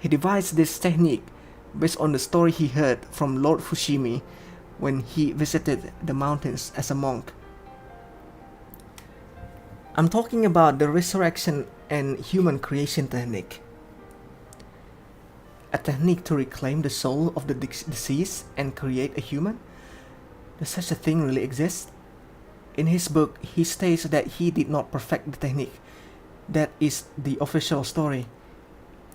He devised this technique based on the story he heard from Lord Fushimi when he visited the mountains as a monk. I'm talking about the resurrection and human creation technique. A technique to reclaim the soul of the deceased and create a human? Does such a thing really exist? In his book, he states that he did not perfect the technique. That is the official story.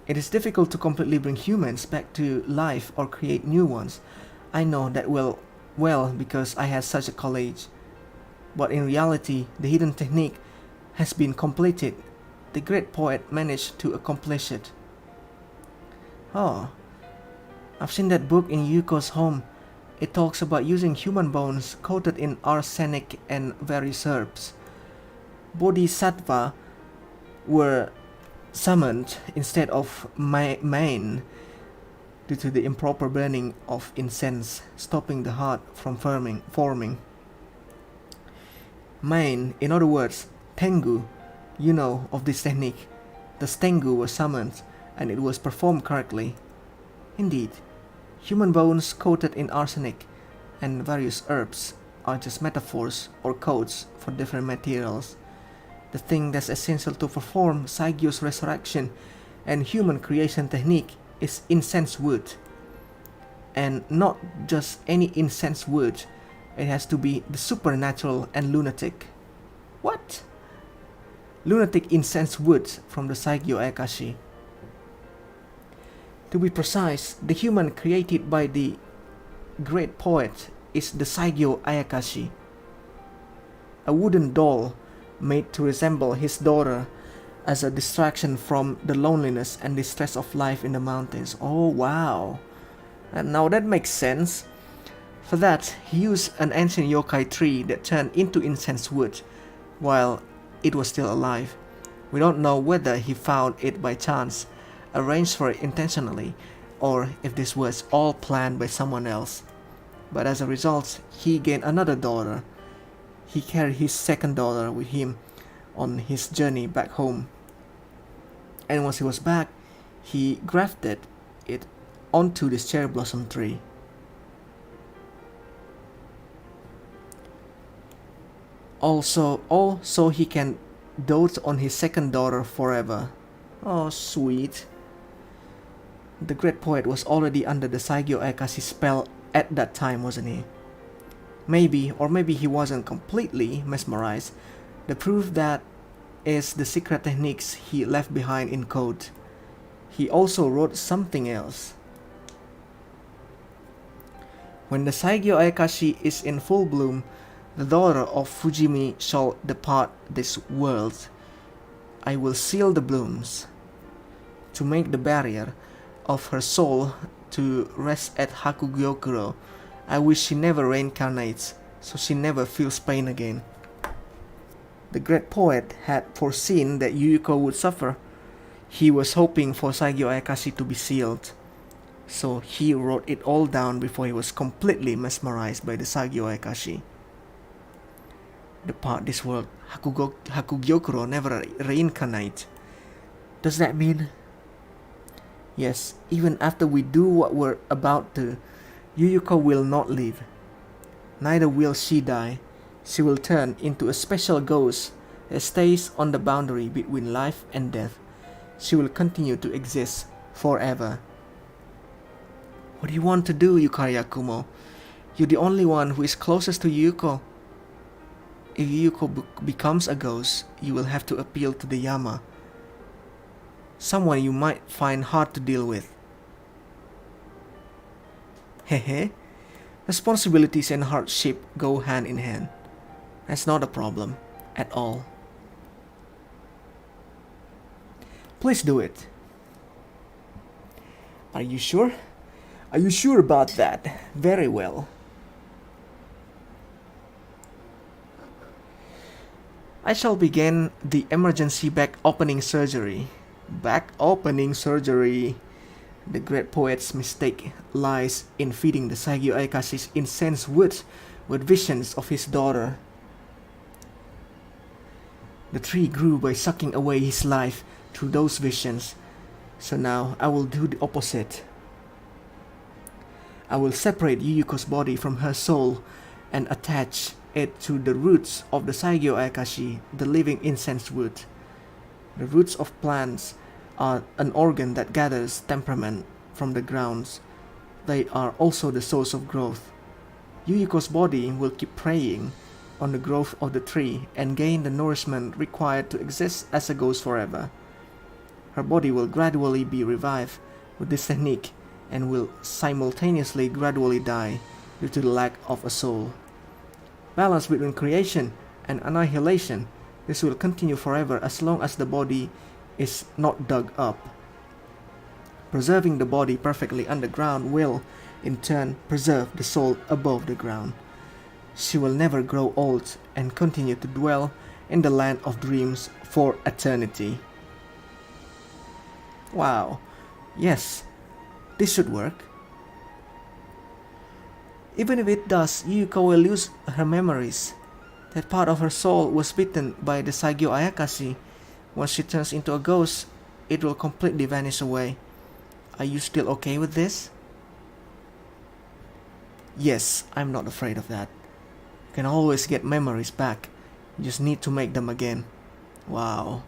It is difficult to completely bring humans back to life or create new ones. I know that well because I had such a college. But in reality, the hidden technique has been completed. The great poet managed to accomplish it. Oh, I've seen that book in Yuko's home. It talks about using human bones coated in arsenic and various herbs. Bodhisattva were summoned instead of mane due to the improper burning of incense, stopping the heart from forming. Mane, in other words, Tengu, you know of this technique. The Tengu were summoned and it was performed correctly. Indeed, human bones coated in arsenic and various herbs are just metaphors or codes for different materials. The thing that's essential to perform Saigyo's resurrection and human creation technique is incense wood. And not just any incense wood, it has to be the supernatural and lunatic. What? Lunatic incense wood from the Saigyo Ayakashi. To be precise, the human created by the great poet is the Saigyo Ayakashi, a wooden doll made to resemble his daughter as a distraction from the loneliness and distress of life in the mountains. Oh wow, and now that makes sense. For that, he used an ancient yokai tree that turned into incense wood while it was still alive. We don't know whether he found it by chance, arranged for it intentionally, or if this was all planned by someone else. But as a result, he gained another daughter. He carried his second daughter with him on his journey back home. And once he was back, he grafted it onto this cherry blossom tree. Also, so he can dote on his second daughter forever. Oh, sweet. The great poet was already under the Saigyo Ayakashi spell at that time, wasn't he? Maybe, or maybe he wasn't completely mesmerized. The proof that is the secret techniques he left behind in code. He also wrote something else. When the Saigyo Ayakashi is in full bloom, the daughter of Fujimi shall depart this world. I will seal the blooms to make the barrier of her soul to rest at Hakugyokuro. I wish she never reincarnates, so she never feels pain again. The great poet had foreseen that Yuiko would suffer. He was hoping for Saigyo Ayakashi to be sealed, so he wrote it all down before he was completely mesmerized by the Saigyo Ayakashi. Depart this world, Hakugyokuro never reincarnate. Does that mean? Yes, even after we do what we're about to, Yuyuko will not live. Neither will she die. She will turn into a special ghost that stays on the boundary between life and death. She will continue to exist forever. What do you want to do, Yukari Akumo? You're the only one who is closest to Yuko. If Yuko becomes a ghost, you will have to appeal to the Yama. Someone you might find hard to deal with. Hehe. Responsibilities and hardship go hand in hand. That's not a problem at all. Please do it. Are you sure? Are you sure about that? Very well. I shall begin the emergency back opening surgery. Back opening surgery. The great poet's mistake lies in feeding the Saigyo Ayakashi's incensed woods with visions of his daughter. The tree grew by sucking away his life through those visions. So now I will do the opposite. I will separate Yuyuko's body from her soul and attach it to the roots of the Saigyo Ayakashi, the living incense wood. The roots of plants are an organ that gathers temperament from the grounds. They are also the source of growth. Yuyuko's body will keep preying on the growth of the tree and gain the nourishment required to exist as a ghost forever. Her body will gradually be revived with this technique and will simultaneously gradually die due to the lack of a soul. Balance between creation and annihilation, this will continue forever as long as the body is not dug up. Preserving the body perfectly underground will, in turn, preserve the soul above the ground. She will never grow old and continue to dwell in the land of dreams for eternity. Wow, yes, this should work. Even if it does, Yuyuko will lose her memories. That part of her soul was bitten by the Saigyo Ayakashi. Once she turns into a ghost, it will completely vanish away. Are you still okay with this? Yes, I'm not afraid of that. You can always get memories back. You just need to make them again. Wow.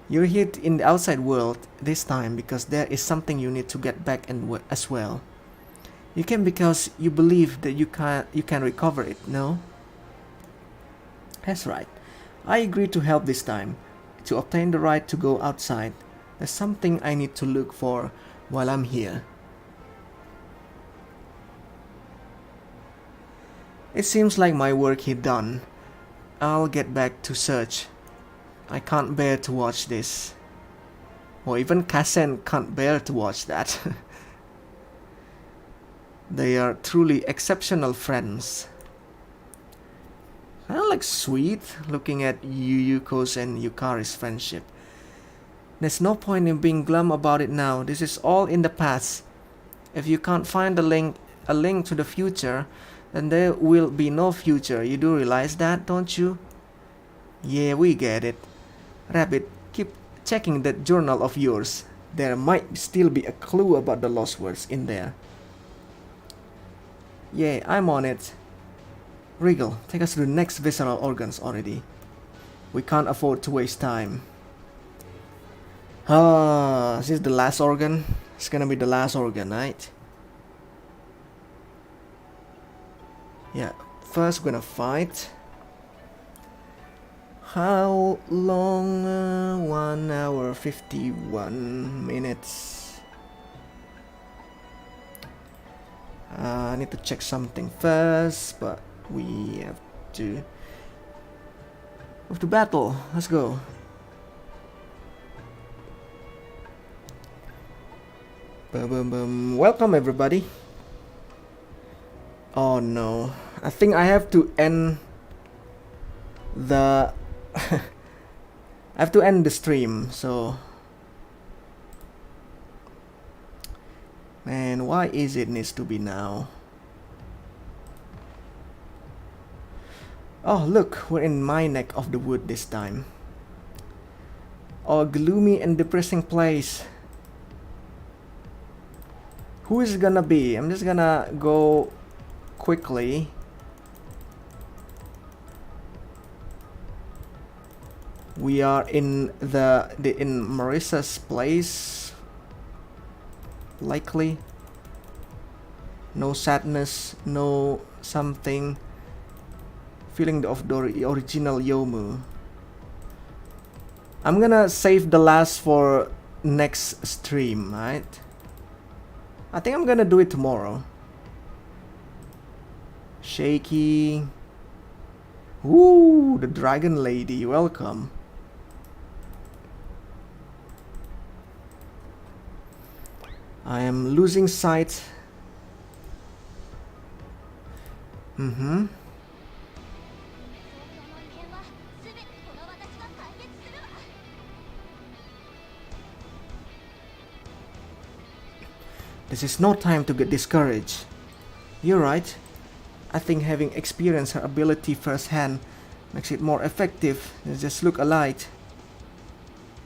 You're here in the outside world this time because there is something you need to get back as well. You came because you believe that you can recover it, no? That's right. I agree to help this time, to obtain the right to go outside. There's something I need to look for while I'm here. It seems like my work here done. I'll get back to search. I can't bear to watch this. Or even Kassen can't bear to watch that. They are truly exceptional friends. Kinda like sweet looking at Yuyuko's and Yukari's friendship. There's no point in being glum about it now. This is all in the past. If you can't find a link to the future, then there will be no future. You do realize that, don't you? Yeah, we get it. Rabbit, keep checking that journal of yours. There might still be a clue about the lost words in there. Yeah, I'm on it. Regal, take us to the next visceral organs already. We can't afford to waste time. This is the last organ. It's gonna be the last organ, right? Yeah, first we're gonna fight. How long? 1 hour 51 minutes. I need to check something first, but we have to move to battle. Let's go. Welcome everybody. Oh no, I think I have to end the I have to end the stream, so man, why is it needs to be now? Oh look, we're in my neck of the wood this time. Oh, gloomy and depressing place. Who is it gonna be? I'm just gonna go quickly. We are in in Marissa's place. Likely. No sadness, no something. Feeling of the original Yomu. I'm gonna save the last for next stream, right? I think I'm gonna do it tomorrow. Shaky. Ooh, the dragon lady, welcome. I am losing sight. This is no time to get discouraged. You're right. I think having experienced her ability firsthand makes it more effective. They just look alike.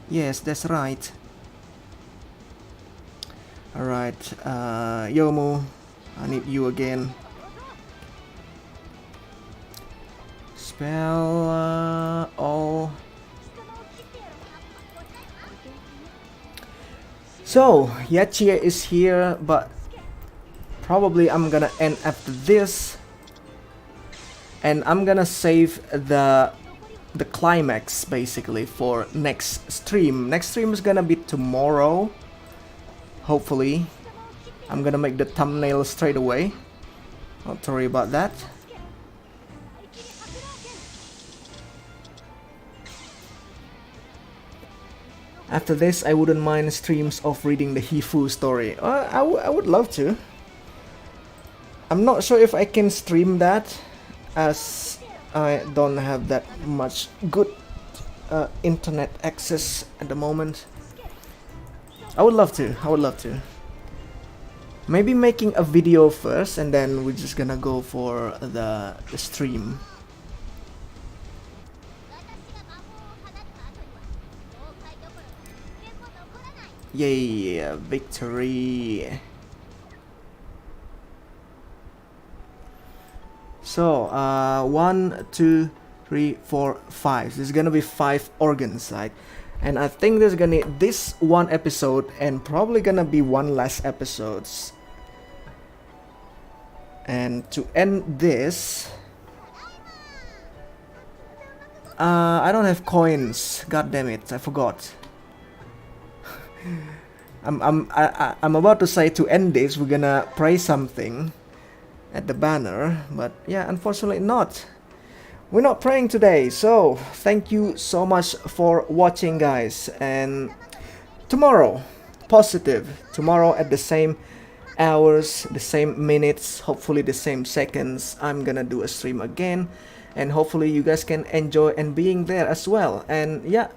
Yes, that's right. Alright, Yomu, I need you again. Spell all. So, Yachie is here, but probably I'm gonna end after this. And I'm gonna save the climax basically for next stream. Next stream is gonna be tomorrow. Hopefully. I'm gonna make the thumbnail straight away. Not to worry about that. After this, I wouldn't mind streams of reading the Hifu story. I would love to. I'm not sure if I can stream that, as I don't have that much good internet access at the moment. I would love to. Maybe making a video first, and then we're just gonna go for the stream. Yay, victory. So, 1, 2, 3, 4, 5. There's gonna be 5 organs, right? And I think there's gonna this one episode and probably gonna be one last episodes. And to end this, I don't have coins. God damn it, I forgot. I'm about to say to end this, we're gonna pray something at the banner, but yeah, unfortunately not. We're not praying today, so thank you so much for watching, guys. And tomorrow, positive, tomorrow at the same hours, the same minutes, hopefully the same seconds, I'm gonna do a stream again, and hopefully you guys can enjoy and being there as well. And yeah,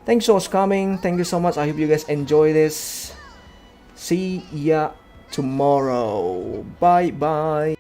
thanks so much for coming. Thank you so much. I hope you guys enjoy this. See ya tomorrow. Bye bye.